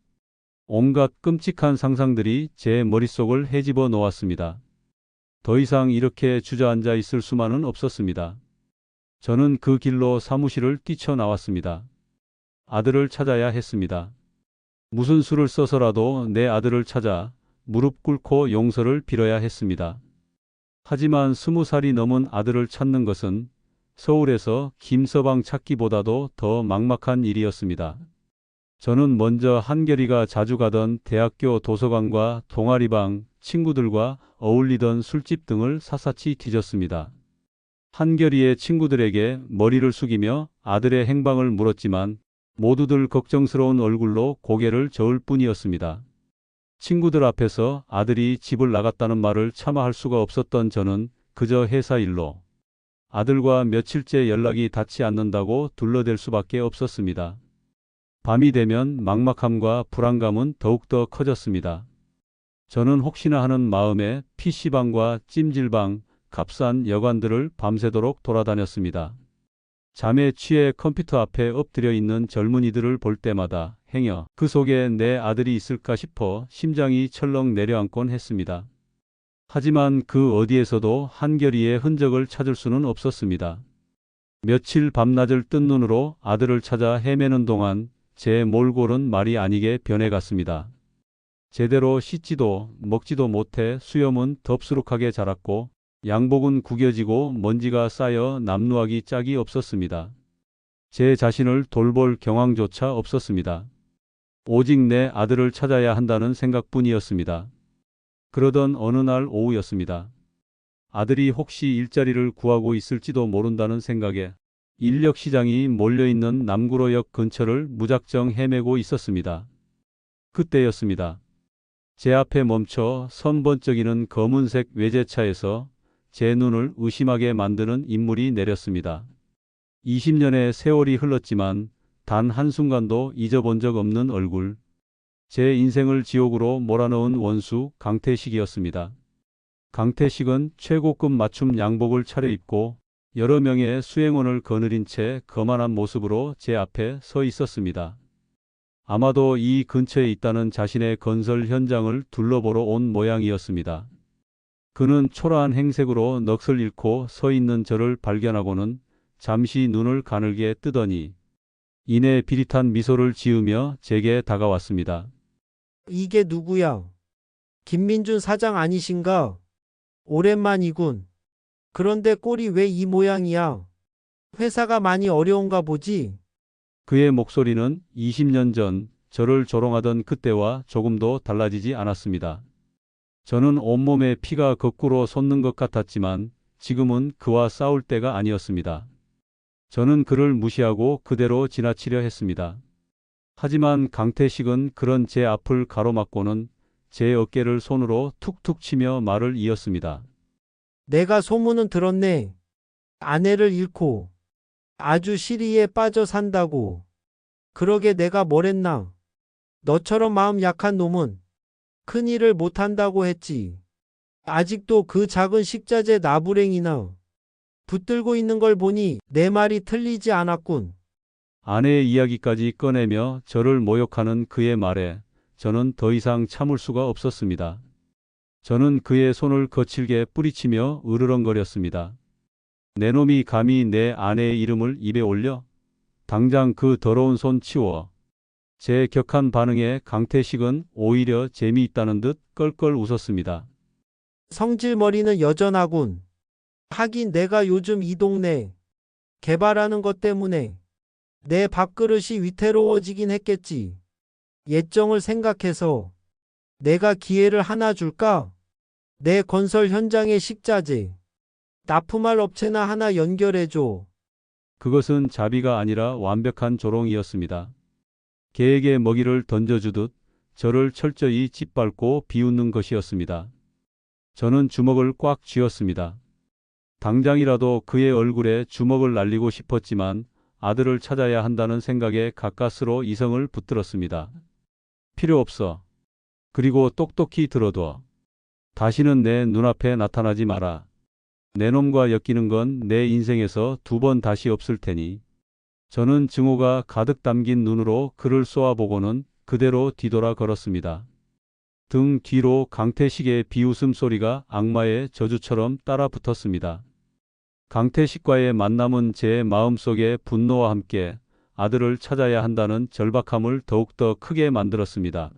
온갖 끔찍한 상상들이 제 머릿속을 헤집어 놓았습니다. 더 이상 이렇게 주저앉아 있을 수만은 없었습니다. 저는 그 길로 사무실을 뛰쳐나왔습니다. 아들을 찾아야 했습니다. 무슨 수를 써서라도 내 아들을 찾아 무릎 꿇고 용서를 빌어야 했습니다. 하지만 20살이 넘은 아들을 찾는 것은 서울에서 김서방 찾기보다도 더 막막한 일이었습니다. 저는 먼저 한결이가 자주 가던 대학교 도서관과 동아리방, 친구들과 어울리던 술집 등을 샅샅이 뒤졌습니다. 한결이의 친구들에게 머리를 숙이며 아들의 행방을 물었지만 모두들 걱정스러운 얼굴로 고개를 저을 뿐이었습니다. 친구들 앞에서 아들이 집을 나갔다는 말을 차마 할 수가 없었던 저는 그저 회사 일로 아들과 며칠째 연락이 닿지 않는다고 둘러댈 수밖에 없었습니다. 밤이 되면 막막함과 불안감은 더욱더 커졌습니다. 저는 혹시나 하는 마음에 PC방과 찜질방, 값싼 여관들을 밤새도록 돌아다녔습니다. 잠에 취해 컴퓨터 앞에 엎드려 있는 젊은이들을 볼 때마다 행여 그 속에 내 아들이 있을까 싶어 심장이 철렁 내려앉곤 했습니다. 하지만 그 어디에서도 한결이의 흔적을 찾을 수는 없었습니다. 며칠 밤낮을 뜬 눈으로 아들을 찾아 헤매는 동안 제 몰골은 말이 아니게 변해갔습니다. 제대로 씻지도 먹지도 못해 수염은 덥수룩하게 자랐고 양복은 구겨지고 먼지가 쌓여 남루하기 짝이 없었습니다. 제 자신을 돌볼 경황조차 없었습니다. 오직 내 아들을 찾아야 한다는 생각뿐이었습니다. 그러던 어느 날 오후였습니다. 아들이 혹시 일자리를 구하고 있을지도 모른다는 생각에 인력시장이 몰려있는 남구로역 근처를 무작정 헤매고 있었습니다. 그때였습니다. 제 앞에 멈춰 선번쩍이는 검은색 외제차에서 제 눈을 의심하게 만드는 인물이 내렸습니다. 20년의 세월이 흘렀지만 단 한순간도 잊어본 적 없는 얼굴. 제 인생을 지옥으로 몰아넣은 원수 강태식이었습니다. 강태식은 최고급 맞춤 양복을 차려입고 여러 명의 수행원을 거느린 채 거만한 모습으로 제 앞에 서 있었습니다. 아마도 이 근처에 있다는 자신의 건설 현장을 둘러보러 온 모양이었습니다. 그는 초라한 행색으로 넋을 잃고 서 있는 저를 발견하고는 잠시 눈을 가늘게 뜨더니 이내 비릿한 미소를 지으며 제게 다가왔습니다. 이게 누구야? 김민준 사장 아니신가? 오랜만이군. 그런데 꼴이 왜 이 모양이야? 회사가 많이 어려운가 보지? 그의 목소리는 20년 전 저를 조롱하던 그때와 조금도 달라지지 않았습니다. 저는 온몸에 피가 거꾸로 솟는 것 같았지만 지금은 그와 싸울 때가 아니었습니다. 저는 그를 무시하고 그대로 지나치려 했습니다. 하지만 강태식은 그런 제 앞을 가로막고는 제 어깨를 손으로 툭툭 치며 말을 이었습니다. 내가 소문은 들었네. 아내를 잃고 아주 시리에 빠져 산다고. 그러게 내가 뭘 했나? 너처럼 마음 약한 놈은 큰일을 못한다고 했지. 아직도 그 작은 식자재 나부랭이나 붙들고 있는 걸 보니 내 말이 틀리지 않았군. 아내의 이야기까지 꺼내며 저를 모욕하는 그의 말에 저는 더 이상 참을 수가 없었습니다. 저는 그의 손을 거칠게 뿌리치며 으르렁거렸습니다. 내 놈이 감히 내 아내의 이름을 입에 올려? 당장 그 더러운 손 치워. 제 격한 반응에 강태식은 오히려 재미있다는 듯 껄껄 웃었습니다. 성질머리는 여전하군. 하긴 내가 요즘 이 동네 개발하는 것 때문에 내 밥그릇이 위태로워지긴 했겠지. 예정을 생각해서 내가 기회를 하나 줄까? 내 건설 현장의 식자재, 납품할 업체나 하나 연결해줘. 그것은 자비가 아니라 완벽한 조롱이었습니다. 개에게 먹이를 던져주듯 저를 철저히 짓밟고 비웃는 것이었습니다. 저는 주먹을 꽉 쥐었습니다. 당장이라도 그의 얼굴에 주먹을 날리고 싶었지만 아들을 찾아야 한다는 생각에 가까스로 이성을 붙들었습니다. 필요 없어. 그리고 똑똑히 들어둬. 다시는 내 눈앞에 나타나지 마라. 내 놈과 엮이는 건 내 인생에서 2번 다시 없을 테니. 저는 증오가 가득 담긴 눈으로 그를 쏘아보고는 그대로 뒤돌아 걸었습니다. 등 뒤로 강태식의 비웃음 소리가 악마의 저주처럼 따라 붙었습니다. 강태식과의 만남은 제 마음속에 분노와 함께 아들을 찾아야 한다는 절박함을 더욱더 크게 만들었습니다.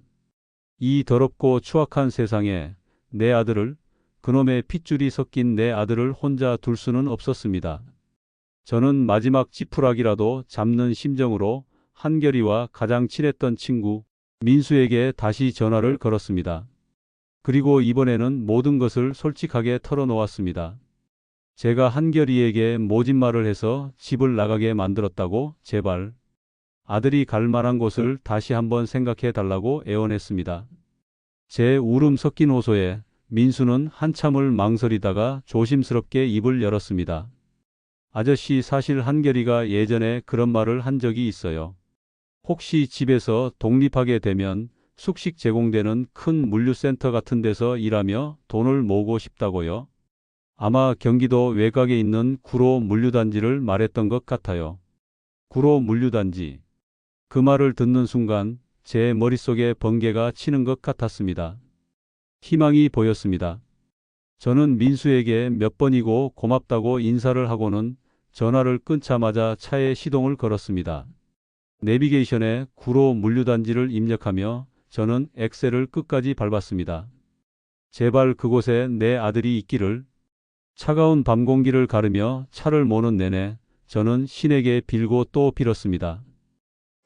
이 더럽고 추악한 세상에 내 아들을, 그놈의 핏줄이 섞인 내 아들을 혼자 둘 수는 없었습니다. 저는 마지막 지푸라기라도 잡는 심정으로 한결이와 가장 친했던 친구 민수에게 다시 전화를 걸었습니다. 그리고 이번에는 모든 것을 솔직하게 털어놓았습니다. 제가 한결이에게 모진말을 해서 집을 나가게 만들었다고 제발 아들이 갈 만한 곳을 다시 한번 생각해 달라고 애원했습니다. 제 울음 섞인 호소에 민수는 한참을 망설이다가 조심스럽게 입을 열었습니다. 아저씨, 사실 한결이가 예전에 그런 말을 한 적이 있어요. 혹시 집에서 독립하게 되면 숙식 제공되는 큰 물류센터 같은 데서 일하며 돈을 모으고 싶다고요. 아마 경기도 외곽에 있는 구로 물류단지를 말했던 것 같아요. 구로 물류단지. 그 말을 듣는 순간 제 머릿속에 번개가 치는 것 같았습니다. 희망이 보였습니다. 저는 민수에게 몇 번이고 고맙다고 인사를 하고는 전화를 끊자마자 차에 시동을 걸었습니다. 내비게이션에 구로 물류단지를 입력하며 저는 엑셀을 끝까지 밟았습니다. 제발 그곳에 내 아들이 있기를. 차가운 밤 공기를 가르며 차를 모는 내내 저는 신에게 빌고 또 빌었습니다.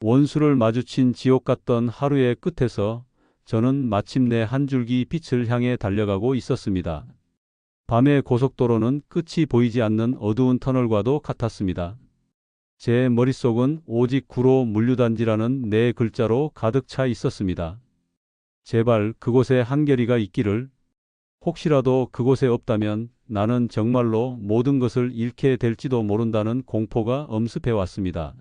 원수를 마주친 지옥 같던 하루의 끝에서 저는 마침내 한 줄기 빛을 향해 달려가고 있었습니다. 밤의 고속도로는 끝이 보이지 않는 어두운 터널과도 같았습니다. 제 머릿속은 오직 구로 물류단지라는 네 글자로 가득 차 있었습니다. 제발 그곳에 한결이가 있기를. 혹시라도 그곳에 없다면 나는 정말로 모든 것을 잃게 될지도 모른다는 공포가 엄습해 왔습니다.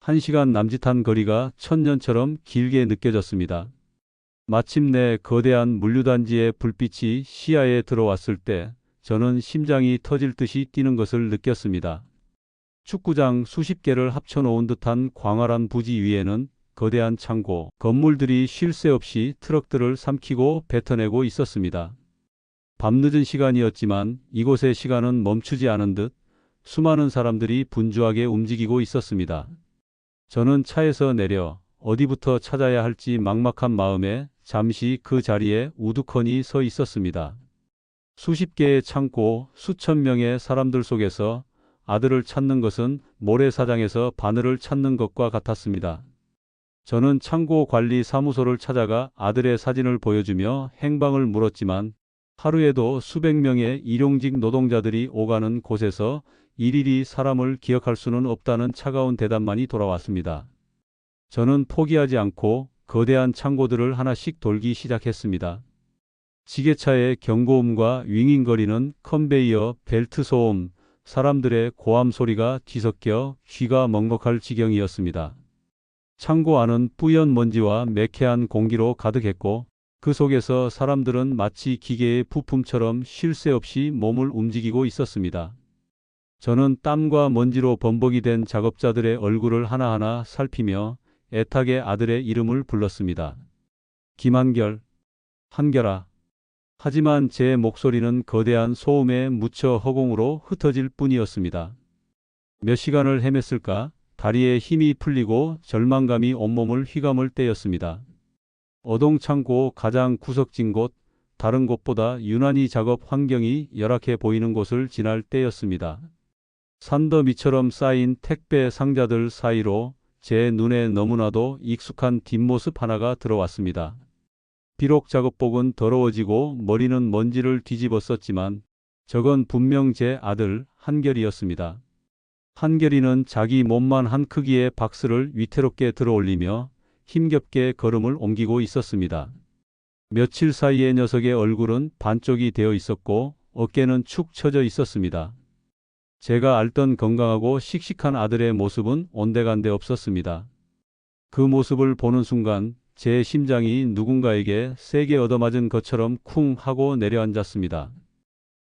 1시간 남짓한 거리가 천년처럼 길게 느껴졌습니다. 마침내 거대한 물류단지의 불빛이 시야에 들어왔을 때 저는 심장이 터질 듯이 뛰는 것을 느꼈습니다. 축구장 수십 개를 합쳐놓은 듯한 광활한 부지 위에는 거대한 창고, 건물들이 쉴 새 없이 트럭들을 삼키고 뱉어내고 있었습니다. 밤늦은 시간이었지만 이곳의 시간은 멈추지 않은 듯 수많은 사람들이 분주하게 움직이고 있었습니다. 저는 차에서 내려 어디부터 찾아야 할지 막막한 마음에 잠시 그 자리에 우두커니 서 있었습니다. 수십 개의 창고, 수천 명의 사람들 속에서 아들을 찾는 것은 모래사장에서 바늘을 찾는 것과 같았습니다. 저는 창고 관리 사무소를 찾아가 아들의 사진을 보여주며 행방을 물었지만 하루에도 수백 명의 일용직 노동자들이 오가는 곳에서 일일이 사람을 기억할 수는 없다는 차가운 대답만이 돌아왔습니다. 저는 포기하지 않고 거대한 창고들을 하나씩 돌기 시작했습니다. 지게차의 경고음과 윙윙거리는 컨베이어 벨트 소음, 사람들의 고함 소리가 뒤섞여 귀가 먹먹할 지경이었습니다. 창고 안은 뿌연 먼지와 매캐한 공기로 가득했고 그 속에서 사람들은 마치 기계의 부품처럼 쉴 새 없이 몸을 움직이고 있었습니다. 저는 땀과 먼지로 범벅이 된 작업자들의 얼굴을 하나하나 살피며 애타게 아들의 이름을 불렀습니다. 김한결, 한결아. 하지만 제 목소리는 거대한 소음에 묻혀 허공으로 흩어질 뿐이었습니다. 몇 시간을 헤맸을까? 다리에 힘이 풀리고 절망감이 온몸을 휘감을 때였습니다. 어동창고 가장 구석진 곳, 다른 곳보다 유난히 작업 환경이 열악해 보이는 곳을 지날 때였습니다. 산더미처럼 쌓인 택배 상자들 사이로 제 눈에 너무나도 익숙한 뒷모습 하나가 들어왔습니다. 비록 작업복은 더러워지고 머리는 먼지를 뒤집었었지만 저건 분명 제 아들 한결이었습니다. 한결이는 자기 몸만 한 크기의 박스를 위태롭게 들어올리며 힘겹게 걸음을 옮기고 있었습니다. 며칠 사이에 녀석의 얼굴은 반쪽이 되어 있었고 어깨는 축 처져 있었습니다. 제가 알던 건강하고 씩씩한 아들의 모습은 온데간데 없었습니다. 그 모습을 보는 순간 제 심장이 누군가에게 세게 얻어맞은 것처럼 쿵 하고 내려앉았습니다.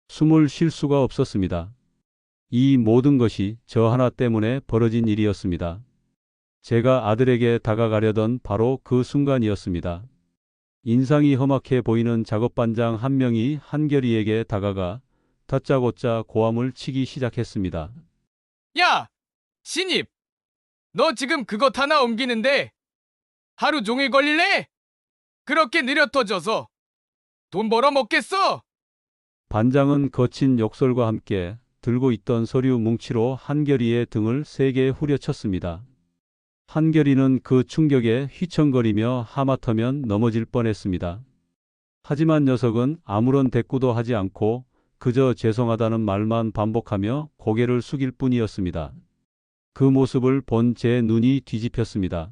숨을 쉴 수가 없었습니다. 이 모든 것이 저 하나 때문에 벌어진 일이었습니다. 제가 아들에게 다가가려던 바로 그 순간이었습니다. 인상이 험악해 보이는 작업반장 한 명이 한결이에게 다가가 다짜고짜 고함을 치기 시작했습니다. 야! 신입! 너 지금 그것 하나 옮기는데 하루 종일 걸릴래? 그렇게 느려 터져서 돈 벌어 먹겠어? 반장은 거친 욕설과 함께 들고 있던 서류 뭉치로 한결이의 등을 세게 후려쳤습니다. 한결이는 그 충격에 휘청거리며 하마터면 넘어질 뻔했습니다. 하지만 녀석은 아무런 대꾸도 하지 않고 그저 죄송하다는 말만 반복하며 고개를 숙일 뿐이었습니다. 그 모습을 본 제 눈이 뒤집혔습니다.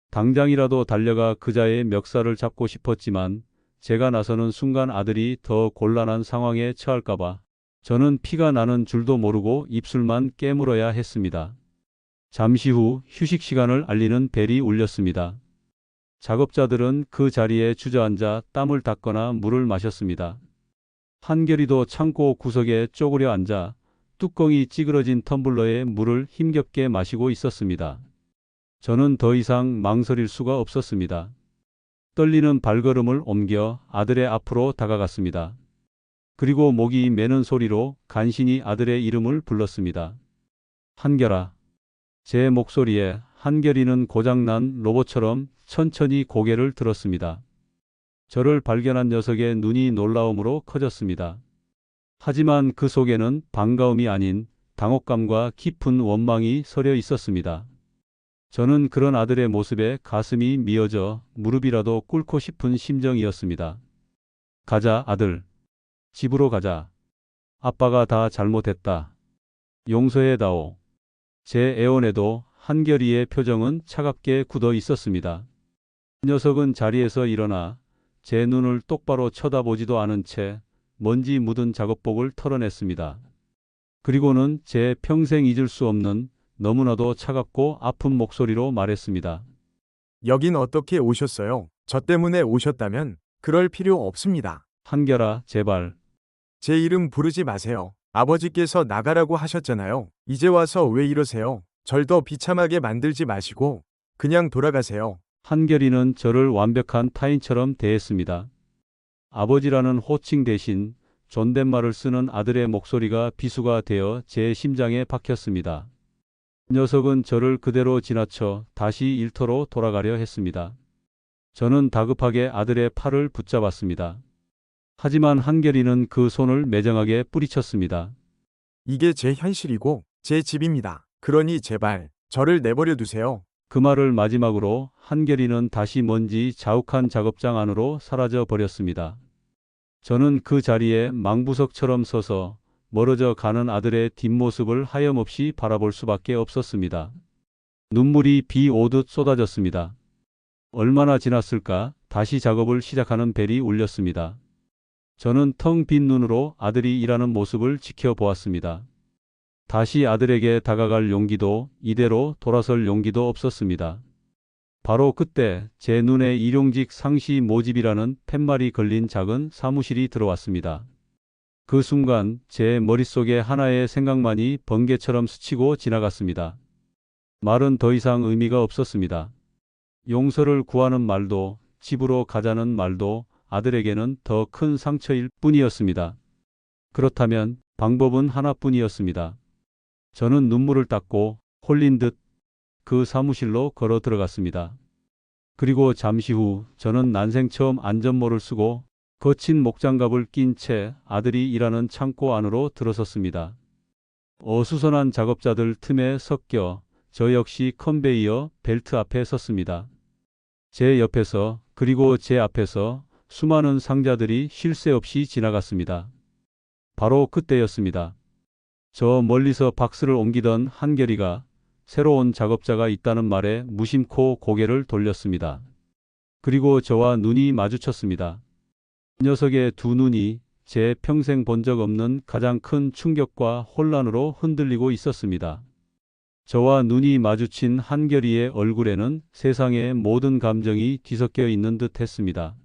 당장이라도 달려가 그자의 멱살을 잡고 싶었지만 제가 나서는 순간 아들이 더 곤란한 상황에 처할까봐 저는 피가 나는 줄도 모르고 입술만 깨물어야 했습니다. 잠시 후 휴식 시간을 알리는 벨이 울렸습니다. 작업자들은 그 자리에 주저앉아 땀을 닦거나 물을 마셨습니다. 한결이도 창고 구석에 쪼그려 앉아 뚜껑이 찌그러진 텀블러에 물을 힘겹게 마시고 있었습니다. 저는 더 이상 망설일 수가 없었습니다. 떨리는 발걸음을 옮겨 아들의 앞으로 다가갔습니다. 그리고 목이 메는 소리로 간신히 아들의 이름을 불렀습니다. 한결아. 제 목소리에 한결이는 고장난 로봇처럼 천천히 고개를 들었습니다. 저를 발견한 녀석의 눈이 놀라움으로 커졌습니다. 하지만 그 속에는 반가움이 아닌 당혹감과 깊은 원망이 서려 있었습니다. 저는 그런 아들의 모습에 가슴이 미어져 무릎이라도 꿇고 싶은 심정이었습니다. 가자, 아들. 집으로 가자. 아빠가 다 잘못했다. 용서해다오. 제 애원에도 한결이의 표정은 차갑게 굳어 있었습니다. 녀석은 자리에서 일어나 제 눈을 똑바로 쳐다보지도 않은 채 먼지 묻은 작업복을 털어냈습니다. 그리고는 제 평생 잊을 수 없는 너무나도 차갑고 아픈 목소리로 말했습니다. 여긴 어떻게 오셨어요? 저 때문에 오셨다면 그럴 필요 없습니다. 한결아, 제발. 제 이름 부르지 마세요. 아버지께서 나가라고 하셨잖아요. 이제 와서 왜 이러세요? 절 더 비참하게 만들지 마시고 그냥 돌아가세요. 한결이는 저를 완벽한 타인처럼 대했습니다. 아버지라는 호칭 대신 존댓말을 쓰는 아들의 목소리가 비수가 되어 제 심장에 박혔습니다. 녀석은 저를 그대로 지나쳐 다시 일터로 돌아가려 했습니다. 저는 다급하게 아들의 팔을 붙잡았습니다. 하지만 한결이는 그 손을 매정하게 뿌리쳤습니다. 이게 제 현실이고 제 집입니다. 그러니 제발 저를 내버려 두세요. 그 말을 마지막으로 한결이는 다시 먼지 자욱한 작업장 안으로 사라져 버렸습니다. 저는 그 자리에 망부석처럼 서서 멀어져 가는 아들의 뒷모습을 하염없이 바라볼 수밖에 없었습니다. 눈물이 비 오듯 쏟아졌습니다. 얼마나 지났을까? 다시 작업을 시작하는 벨이 울렸습니다. 저는 텅 빈 눈으로 아들이 일하는 모습을 지켜보았습니다. 다시 아들에게 다가갈 용기도 이대로 돌아설 용기도 없었습니다. 바로 그때 제 눈에 일용직 상시 모집이라는 팻말이 걸린 작은 사무실이 들어왔습니다. 그 순간 제 머릿속에 하나의 생각만이 번개처럼 스치고 지나갔습니다. 말은 더 이상 의미가 없었습니다. 용서를 구하는 말도 집으로 가자는 말도 아들에게는 더 큰 상처일 뿐이었습니다. 그렇다면 방법은 하나뿐이었습니다. 저는 눈물을 닦고 홀린 듯 그 사무실로 걸어 들어갔습니다. 그리고 잠시 후 저는 난생 처음 안전모를 쓰고 거친 목장갑을 낀 채 아들이 일하는 창고 안으로 들어섰습니다. 어수선한 작업자들 틈에 섞여 저 역시 컨베이어 벨트 앞에 섰습니다. 제 옆에서 그리고 제 앞에서 수많은 상자들이 쉴 새 없이 지나갔습니다. 바로 그때였습니다. 저 멀리서 박스를 옮기던 한결이가 새로운 작업자가 있다는 말에 무심코 고개를 돌렸습니다. 그리고 저와 눈이 마주쳤습니다. 녀석의 두 눈이 제 평생 본 적 없는 가장 큰 충격과 혼란으로 흔들리고 있었습니다. 저와 눈이 마주친 한결이의 얼굴에는 세상의 모든 감정이 뒤섞여 있는 듯 했습니다.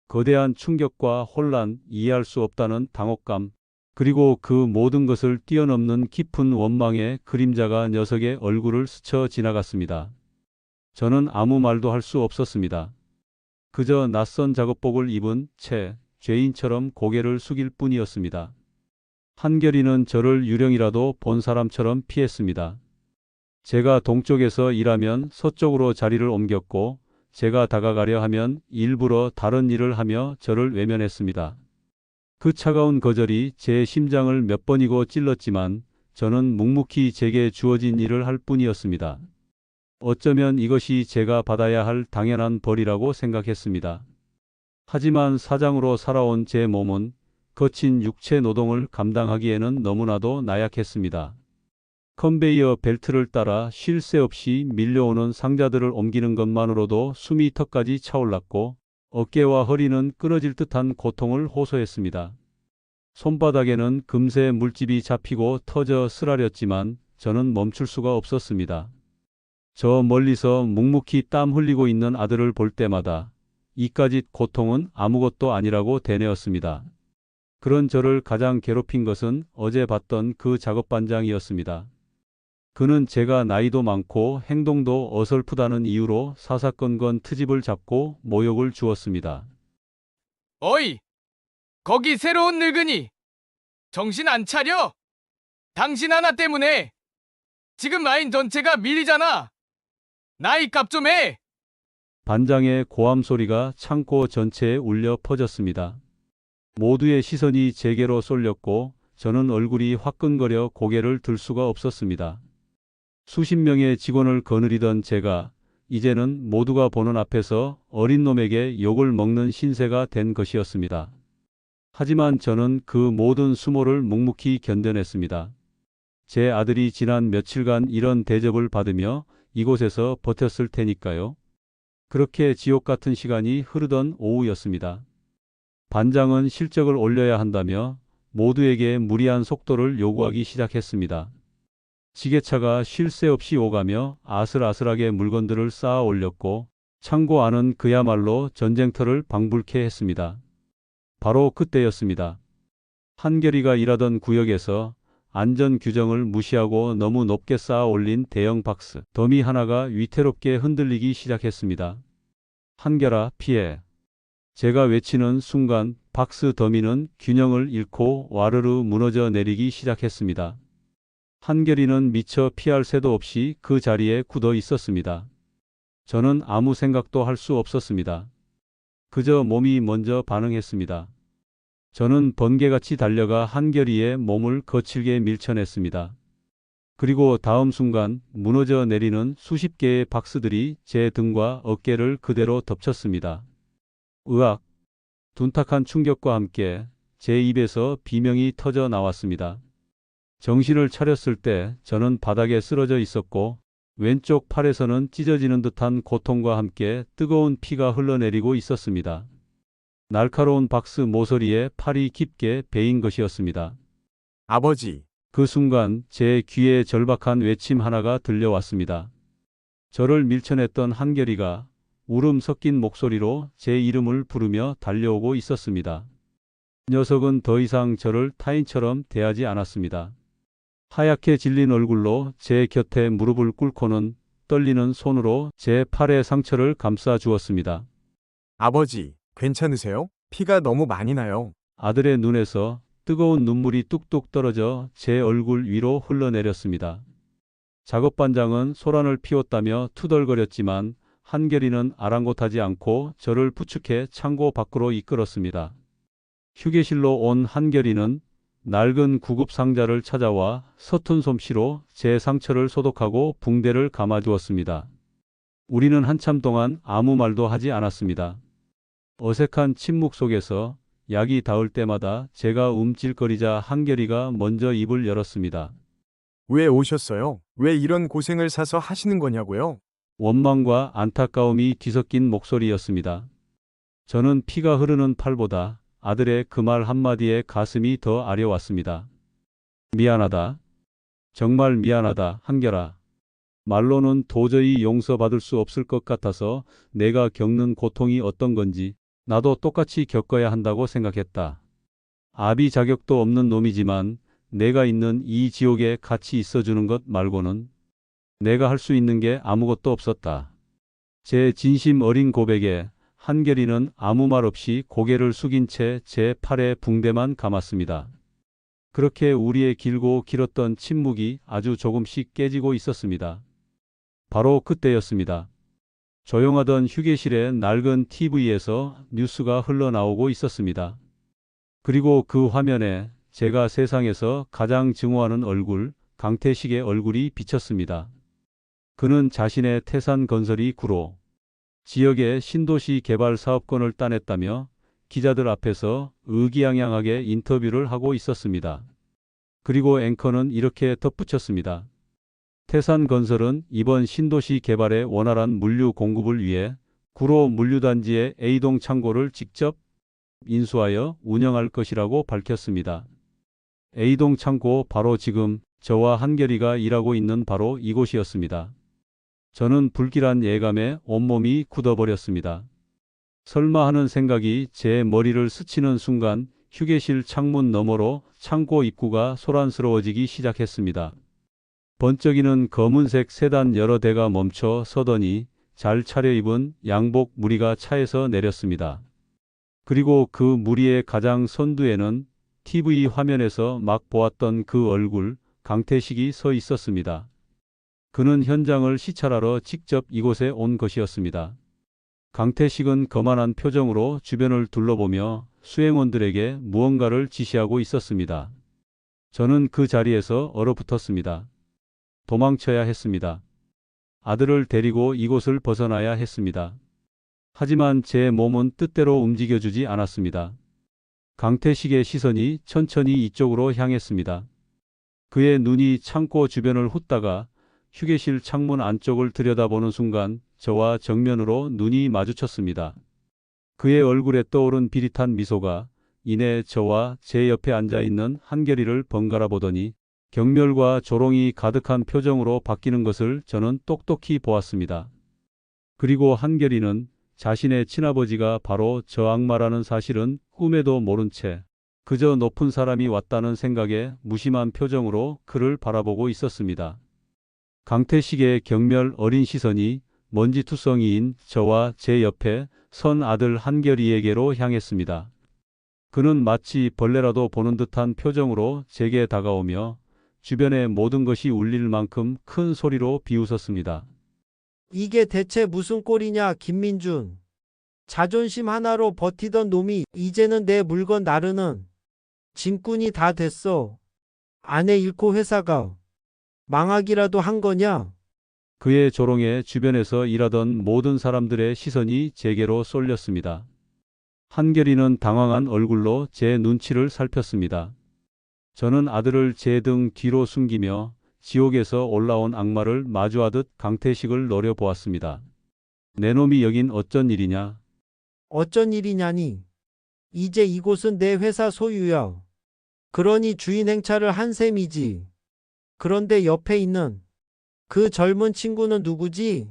거대한 충격과 혼란, 이해할 수 없다는 당혹감, 그리고 그 모든 것을 뛰어넘는 깊은 원망의 그림자가 녀석의 얼굴을 스쳐 지나갔습니다. 저는 아무 말도 할 수 없었습니다. 그저 낯선 작업복을 입은 채 죄인처럼 고개를 숙일 뿐이었습니다. 한결이는 저를 유령이라도 본 사람처럼 피했습니다. 제가 동쪽에서 일하면 서쪽으로 자리를 옮겼고 제가 다가가려 하면 일부러 다른 일을 하며 저를 외면했습니다. 그 차가운 거절이 제 심장을 몇 번이고 찔렀지만 저는 묵묵히 제게 주어진 일을 할 뿐이었습니다. 어쩌면 이것이 제가 받아야 할 당연한 벌이라고 생각했습니다. 하지만 사장으로 살아온 제 몸은 거친 육체 노동을 감당하기에는 너무나도 나약했습니다. 컨베이어 벨트를 따라 쉴 새 없이 밀려오는 상자들을 옮기는 것만으로도 숨이 턱까지 차올랐고 어깨와 허리는 끊어질 듯한 고통을 호소했습니다. 손바닥에는 금세 물집이 잡히고 터져 쓰라렸지만 저는 멈출 수가 없었습니다. 저 멀리서 묵묵히 땀 흘리고 있는 아들을 볼 때마다 이까짓 고통은 아무것도 아니라고 되뇌었습니다. 그런 저를 가장 괴롭힌 것은 어제 봤던 그 작업반장이었습니다. 그는 제가 나이도 많고 행동도 어설프다는 이유로 사사건건 트집을 잡고 모욕을 주었습니다. 어이! 거기 새로운 늙은이! 정신 안 차려? 당신 하나 때문에 지금 라인 전체가 밀리잖아! 나이 값 좀 해! 반장의 고함 소리가 창고 전체에 울려 퍼졌습니다. 모두의 시선이 제게로 쏠렸고 저는 얼굴이 화끈거려 고개를 들 수가 없었습니다. 수십 명의 직원을 거느리던 제가 이제는 모두가 보는 앞에서 어린 놈에게 욕을 먹는 신세가 된 것이었습니다. 하지만 저는 그 모든 수모를 묵묵히 견뎌냈습니다. 제 아들이 지난 며칠간 이런 대접을 받으며 이곳에서 버텼을 테니까요. 그렇게 지옥 같은 시간이 흐르던 오후였습니다. 반장은 실적을 올려야 한다며 모두에게 무리한 속도를 요구하기 시작했습니다. 지게차가 쉴 새 없이 오가며 아슬아슬하게 물건들을 쌓아 올렸고 창고 안은 그야말로 전쟁터를 방불케 했습니다. 바로 그때였습니다. 한결이가 일하던 구역에서 안전 규정을 무시하고 너무 높게 쌓아 올린 대형 박스 더미 하나가 위태롭게 흔들리기 시작했습니다. 한결아, 피해. 제가 외치는 순간 박스 더미는 균형을 잃고 와르르 무너져 내리기 시작했습니다. 한결이는 미처 피할 새도 없이 그 자리에 굳어 있었습니다. 저는 아무 생각도 할 수 없었습니다. 그저 몸이 먼저 반응했습니다. 저는 번개같이 달려가 한결이의 몸을 거칠게 밀쳐냈습니다. 그리고 다음 순간 무너져 내리는 수십 개의 박스들이 제 등과 어깨를 그대로 덮쳤습니다. 으악! 둔탁한 충격과 함께 제 입에서 비명이 터져 나왔습니다. 정신을 차렸을 때 저는 바닥에 쓰러져 있었고 왼쪽 팔에서는 찢어지는 듯한 고통과 함께 뜨거운 피가 흘러내리고 있었습니다. 날카로운 박스 모서리에 팔이 깊게 베인 것이었습니다. 아버지, 그 순간 제 귀에 절박한 외침 하나가 들려왔습니다. 저를 밀쳐냈던 한결이가 울음 섞인 목소리로 제 이름을 부르며 달려오고 있었습니다. 녀석은 더 이상 저를 타인처럼 대하지 않았습니다. 하얗게 질린 얼굴로 제 곁에 무릎을 꿇고는 떨리는 손으로 제 팔의 상처를 감싸 주었습니다. 아버지, 괜찮으세요? 피가 너무 많이 나요. 아들의 눈에서 뜨거운 눈물이 뚝뚝 떨어져 제 얼굴 위로 흘러내렸습니다. 작업반장은 소란을 피웠다며 투덜거렸지만 한결이는 아랑곳하지 않고 저를 부축해 창고 밖으로 이끌었습니다. 휴게실로 온 한결이는 낡은 구급 상자를 찾아와 서툰 솜씨로 제 상처를 소독하고 붕대를 감아주었습니다. 우리는 한참 동안 아무 말도 하지 않았습니다. 어색한 침묵 속에서 약이 닿을 때마다 제가 움찔거리자 한결이가 먼저 입을 열었습니다. 왜 오셨어요? 왜 이런 고생을 사서 하시는 거냐고요? 원망과 안타까움이 뒤섞인 목소리였습니다. 저는 피가 흐르는 팔보다 아들의 그 말 한마디에 가슴이 더 아려왔습니다. 미안하다. 정말 미안하다, 한결아. 말로는 도저히 용서받을 수 없을 것 같아서 내가 겪는 고통이 어떤 건지 나도 똑같이 겪어야 한다고 생각했다. 아비 자격도 없는 놈이지만 내가 있는 이 지옥에 같이 있어주는 것 말고는 내가 할 수 있는 게 아무것도 없었다. 제 진심 어린 고백에 한결이는 아무 말 없이 고개를 숙인 채 제 팔에 붕대만 감았습니다. 그렇게 우리의 길고 길었던 침묵이 아주 조금씩 깨지고 있었습니다. 바로 그때였습니다. 조용하던 휴게실의 낡은 TV에서 뉴스가 흘러나오고 있었습니다. 그리고 그 화면에 제가 세상에서 가장 증오하는 얼굴, 강태식의 얼굴이 비쳤습니다. 그는 자신의 태산건설이 구로 지역의 신도시 개발 사업권을 따냈다며 기자들 앞에서 의기양양하게 인터뷰를 하고 있었습니다. 그리고 앵커는 이렇게 덧붙였습니다. 태산건설은 이번 신도시 개발의 원활한 물류 공급을 위해 구로 물류단지의 A동 창고를 직접 인수하여 운영할 것이라고 밝혔습니다. A동 창고 바로 지금 저와 한결이가 일하고 있는 바로 이곳이었습니다. 저는 불길한 예감에 온몸이 굳어버렸습니다. 설마 하는 생각이 제 머리를 스치는 순간 휴게실 창문 너머로 창고 입구가 소란스러워지기 시작했습니다. 번쩍이는 검은색 세단 여러 대가 멈춰 서더니 잘 차려입은 양복 무리가 차에서 내렸습니다. 그리고 그 무리의 가장 선두에는 TV 화면에서 막 보았던 그 얼굴, 강태식이 서 있었습니다. 그는 현장을 시찰하러 직접 이곳에 온 것이었습니다. 강태식은 거만한 표정으로 주변을 둘러보며 수행원들에게 무언가를 지시하고 있었습니다. 저는 그 자리에서 얼어붙었습니다. 도망쳐야 했습니다. 아들을 데리고 이곳을 벗어나야 했습니다. 하지만 제 몸은 뜻대로 움직여주지 않았습니다. 강태식의 시선이 천천히 이쪽으로 향했습니다. 그의 눈이 창고 주변을 훑다가 휴게실 창문 안쪽을 들여다보는 순간 저와 정면으로 눈이 마주쳤습니다. 그의 얼굴에 떠오른 비릿한 미소가 이내 저와 제 옆에 앉아있는 한결이를 번갈아 보더니 경멸과 조롱이 가득한 표정으로 바뀌는 것을 저는 똑똑히 보았습니다. 그리고 한결이는 자신의 친아버지가 바로 저 악마라는 사실은 꿈에도 모른 채 그저 높은 사람이 왔다는 생각에 무심한 표정으로 그를 바라보고 있었습니다. 강태식의 경멸 어린 시선이 먼지투성이인 저와 제 옆에 선 아들 한결이에게로 향했습니다. 그는 마치 벌레라도 보는 듯한 표정으로 제게 다가오며 주변의 모든 것이 울릴 만큼 큰 소리로 비웃었습니다. 이게 대체 무슨 꼴이냐, 김민준. 자존심 하나로 버티던 놈이 이제는 내 물건 나르는 짐꾼이 다 됐어. 아내 잃고 회사가 망하기라도 한 거냐? 그의 조롱에 주변에서 일하던 모든 사람들의 시선이 제게로 쏠렸습니다. 한결이는 당황한 얼굴로 제 눈치를 살폈습니다. 저는 아들을 제 등 뒤로 숨기며 지옥에서 올라온 악마를 마주하듯 강태식을 노려보았습니다. 내 놈이 여긴 어쩐 일이냐? 어쩐 일이냐니? 이제 이곳은 내 회사 소유야. 그러니 주인 행차를 한 셈이지. 그런데 옆에 있는 그 젊은 친구는 누구지?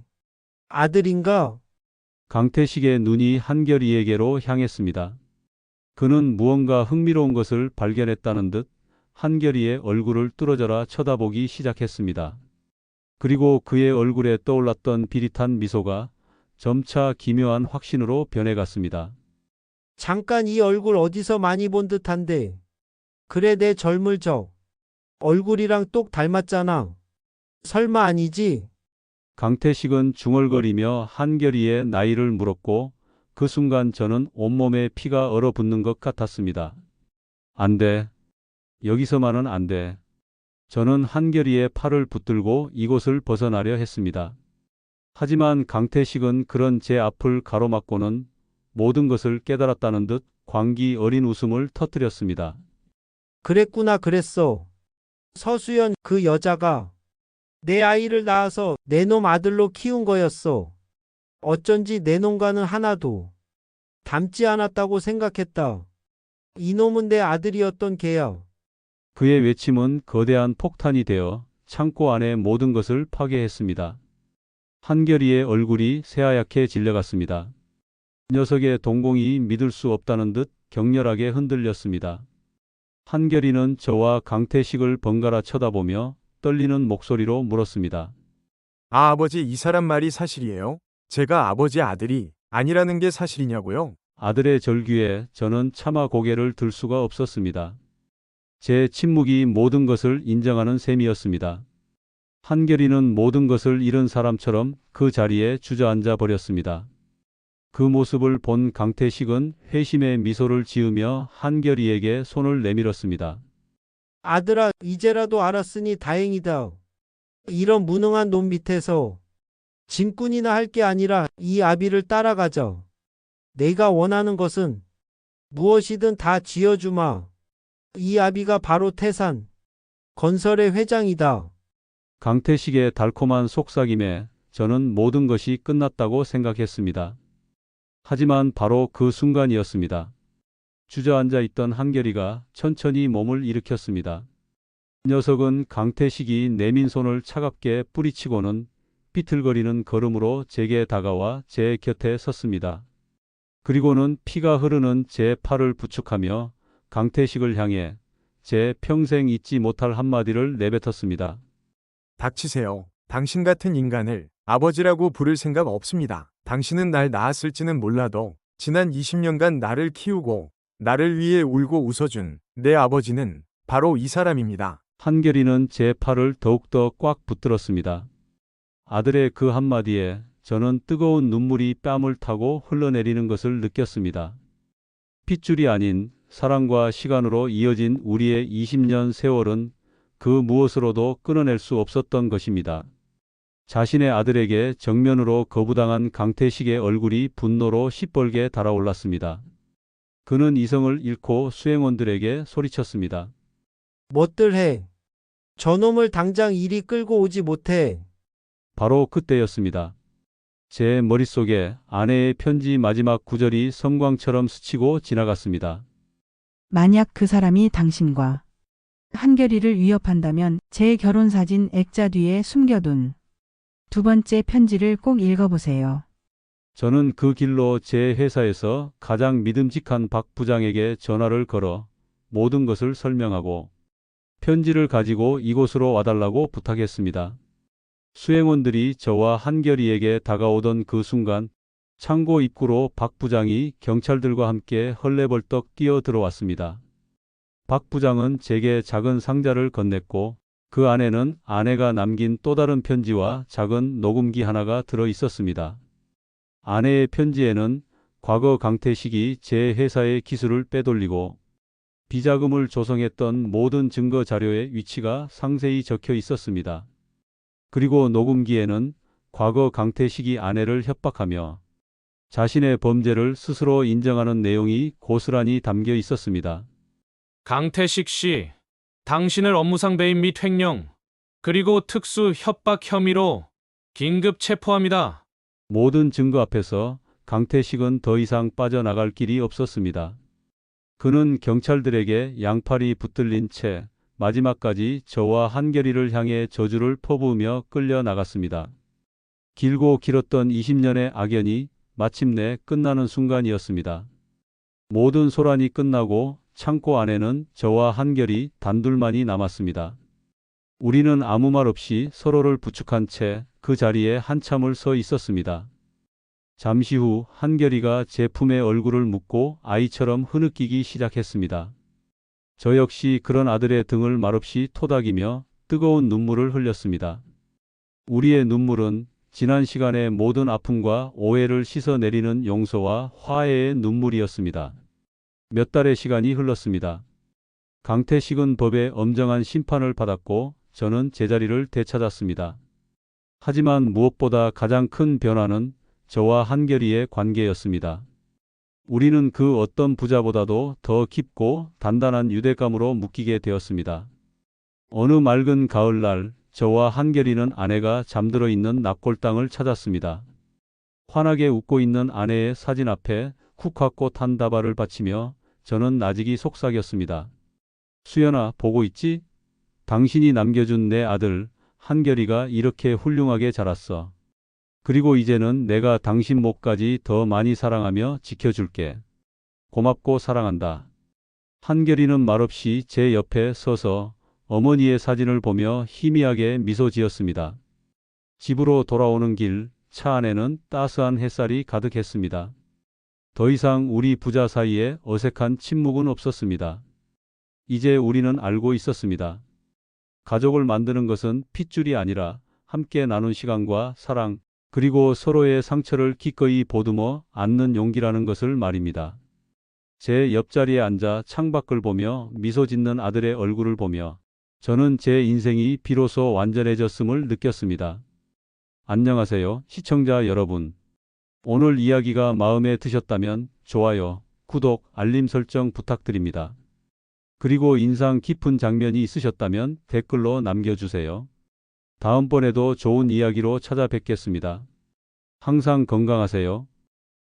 아들인가? 강태식의 눈이 한결이에게로 향했습니다. 그는 무언가 흥미로운 것을 발견했다는 듯 한결이의 얼굴을 뚫어져라 쳐다보기 시작했습니다. 그리고 그의 얼굴에 떠올랐던 비릿한 미소가 점차 기묘한 확신으로 변해갔습니다. 잠깐 이 얼굴 어디서 많이 본 듯한데. 그래 내 젊을 적. 얼굴이랑 똑 닮았잖아. 설마 아니지? 강태식은 중얼거리며 한결이의 나이를 물었고 그 순간 저는 온몸에 피가 얼어붙는 것 같았습니다. 안 돼. 여기서만은 안 돼. 저는 한결이의 팔을 붙들고 이곳을 벗어나려 했습니다. 하지만 강태식은 그런 제 앞을 가로막고는 모든 것을 깨달았다는 듯 광기 어린 웃음을 터뜨렸습니다. 그랬구나 그랬어. 서수연 그 여자가 내 아이를 낳아서 내 놈 아들로 키운 거였어. 어쩐지 내 놈과는 하나도 닮지 않았다고 생각했다. 이놈은 내 아들이었던 개야. 그의 외침은 거대한 폭탄이 되어 창고 안의 모든 것을 파괴했습니다. 한결이의 얼굴이 새하얗게 질려갔습니다. 녀석의 동공이 믿을 수 없다는 듯 격렬하게 흔들렸습니다. 한결이는 저와 강태식을 번갈아 쳐다보며 떨리는 목소리로 물었습니다. 아, 아버지, 이 사람 말이 사실이에요? 제가 아버지 아들이 아니라는 게 사실이냐고요? 아들의 절규에 저는 차마 고개를 들 수가 없었습니다. 제 침묵이 모든 것을 인정하는 셈이었습니다. 한결이는 모든 것을 잃은 사람처럼 그 자리에 주저앉아 버렸습니다. 그 모습을 본 강태식은 회심의 미소를 지으며 한결이에게 손을 내밀었습니다. 아들아, 이제라도 알았으니 다행이다. 이런 무능한 놈 밑에서 짐꾼이나 할 게 아니라 이 아비를 따라가자. 내가 원하는 것은 무엇이든 다 지어주마. 이 아비가 바로 태산 건설의 회장이다. 강태식의 달콤한 속삭임에 저는 모든 것이 끝났다고 생각했습니다. 하지만 바로 그 순간이었습니다. 주저앉아 있던 한결이가 천천히 몸을 일으켰습니다. 녀석은 강태식이 내민 손을 차갑게 뿌리치고는 비틀거리는 걸음으로 제게 다가와 제 곁에 섰습니다. 그리고는 피가 흐르는 제 팔을 부축하며 강태식을 향해 제 평생 잊지 못할 한마디를 내뱉었습니다. 닥치세요. 당신 같은 인간을 아버지라고 부를 생각 없습니다. 당신은 날 낳았을지는 몰라도 지난 20년간 나를 키우고 나를 위해 울고 웃어준 내 아버지는 바로 이 사람입니다. 한결이는 제 팔을 더욱더 꽉 붙들었습니다. 아들의 그 한마디에 저는 뜨거운 눈물이 뺨을 타고 흘러내리는 것을 느꼈습니다. 핏줄이 아닌 사랑과 시간으로 이어진 우리의 20년 세월은 그 무엇으로도 끊어낼 수 없었던 것입니다. 자신의 아들에게 정면으로 거부당한 강태식의 얼굴이 분노로 시뻘게 달아올랐습니다. 그는 이성을 잃고 수행원들에게 소리쳤습니다. 뭣들 해. 저놈을 당장 이리 끌고 오지 못해. 바로 그때였습니다. 제 머릿속에 아내의 편지 마지막 구절이 섬광처럼 스치고 지나갔습니다. 만약 그 사람이 당신과 한결이를 위협한다면 제 결혼사진 액자 뒤에 숨겨둔 두 번째 편지를 꼭 읽어보세요. 저는 그 길로 제 회사에서 가장 믿음직한 박 부장에게 전화를 걸어 모든 것을 설명하고 편지를 가지고 이곳으로 와달라고 부탁했습니다. 수행원들이 저와 한결이에게 다가오던 그 순간 창고 입구로 박 부장이 경찰들과 함께 헐레벌떡 뛰어 들어왔습니다. 박 부장은 제게 작은 상자를 건넸고 그 안에는 아내가 남긴 또 다른 편지와 작은 녹음기 하나가 들어 있었습니다. 아내의 편지에는 과거 강태식이 제 회사의 기술을 빼돌리고 비자금을 조성했던 모든 증거 자료의 위치가 상세히 적혀 있었습니다. 그리고 녹음기에는 과거 강태식이 아내를 협박하며 자신의 범죄를 스스로 인정하는 내용이 고스란히 담겨 있었습니다. 강태식 씨, 당신을 업무상 배임 및 횡령, 그리고 특수 협박 혐의로 긴급 체포합니다. 모든 증거 앞에서 강태식은 더 이상 빠져나갈 길이 없었습니다. 그는 경찰들에게 양팔이 붙들린 채 마지막까지 저와 한결이를 향해 저주를 퍼부으며 끌려 나갔습니다. 길고 길었던 20년의 악연이 마침내 끝나는 순간이었습니다. 모든 소란이 끝나고 창고 안에는 저와 한결이 단둘만이 남았습니다. 우리는 아무 말 없이 서로를 부축한 채 그 자리에 한참을 서 있었습니다. 잠시 후 한결이가 제 품에 얼굴을 묻고 아이처럼 흐느끼기 시작했습니다. 저 역시 그런 아들의 등을 말없이 토닥이며 뜨거운 눈물을 흘렸습니다. 우리의 눈물은 지난 시간의 모든 아픔과 오해를 씻어내리는 용서와 화해의 눈물이었습니다. 몇 달의 시간이 흘렀습니다. 강태식은 법의 엄정한 심판을 받았고 저는 제자리를 되찾았습니다. 하지만 무엇보다 가장 큰 변화는 저와 한결이의 관계였습니다. 우리는 그 어떤 부자보다도 더 깊고 단단한 유대감으로 묶이게 되었습니다. 어느 맑은 가을날 저와 한결이는 아내가 잠들어 있는 납골당을 찾았습니다. 환하게 웃고 있는 아내의 사진 앞에 국화꽃 한 다발을 바치며 저는 나직이 속삭였습니다. 수연아, 보고 있지? 당신이 남겨준 내 아들 한결이가 이렇게 훌륭하게 자랐어. 그리고 이제는 내가 당신 목까지 더 많이 사랑하며 지켜줄게. 고맙고 사랑한다. 한결이는 말없이 제 옆에 서서 어머니의 사진을 보며 희미하게 미소 지었습니다. 집으로 돌아오는 길, 차 안에는 따스한 햇살이 가득했습니다. 더 이상 우리 부자 사이에 어색한 침묵은 없었습니다. 이제 우리는 알고 있었습니다. 가족을 만드는 것은 핏줄이 아니라 함께 나눈 시간과 사랑, 그리고 서로의 상처를 기꺼이 보듬어 안는 용기라는 것을 말입니다. 제 옆자리에 앉아 창밖을 보며 미소 짓는 아들의 얼굴을 보며 저는 제 인생이 비로소 완전해졌음을 느꼈습니다. 안녕하세요, 시청자 여러분. 오늘 이야기가 마음에 드셨다면 좋아요, 구독, 알림 설정 부탁드립니다. 그리고 인상 깊은 장면이 있으셨다면 댓글로 남겨주세요. 다음번에도 좋은 이야기로 찾아뵙겠습니다. 항상 건강하세요.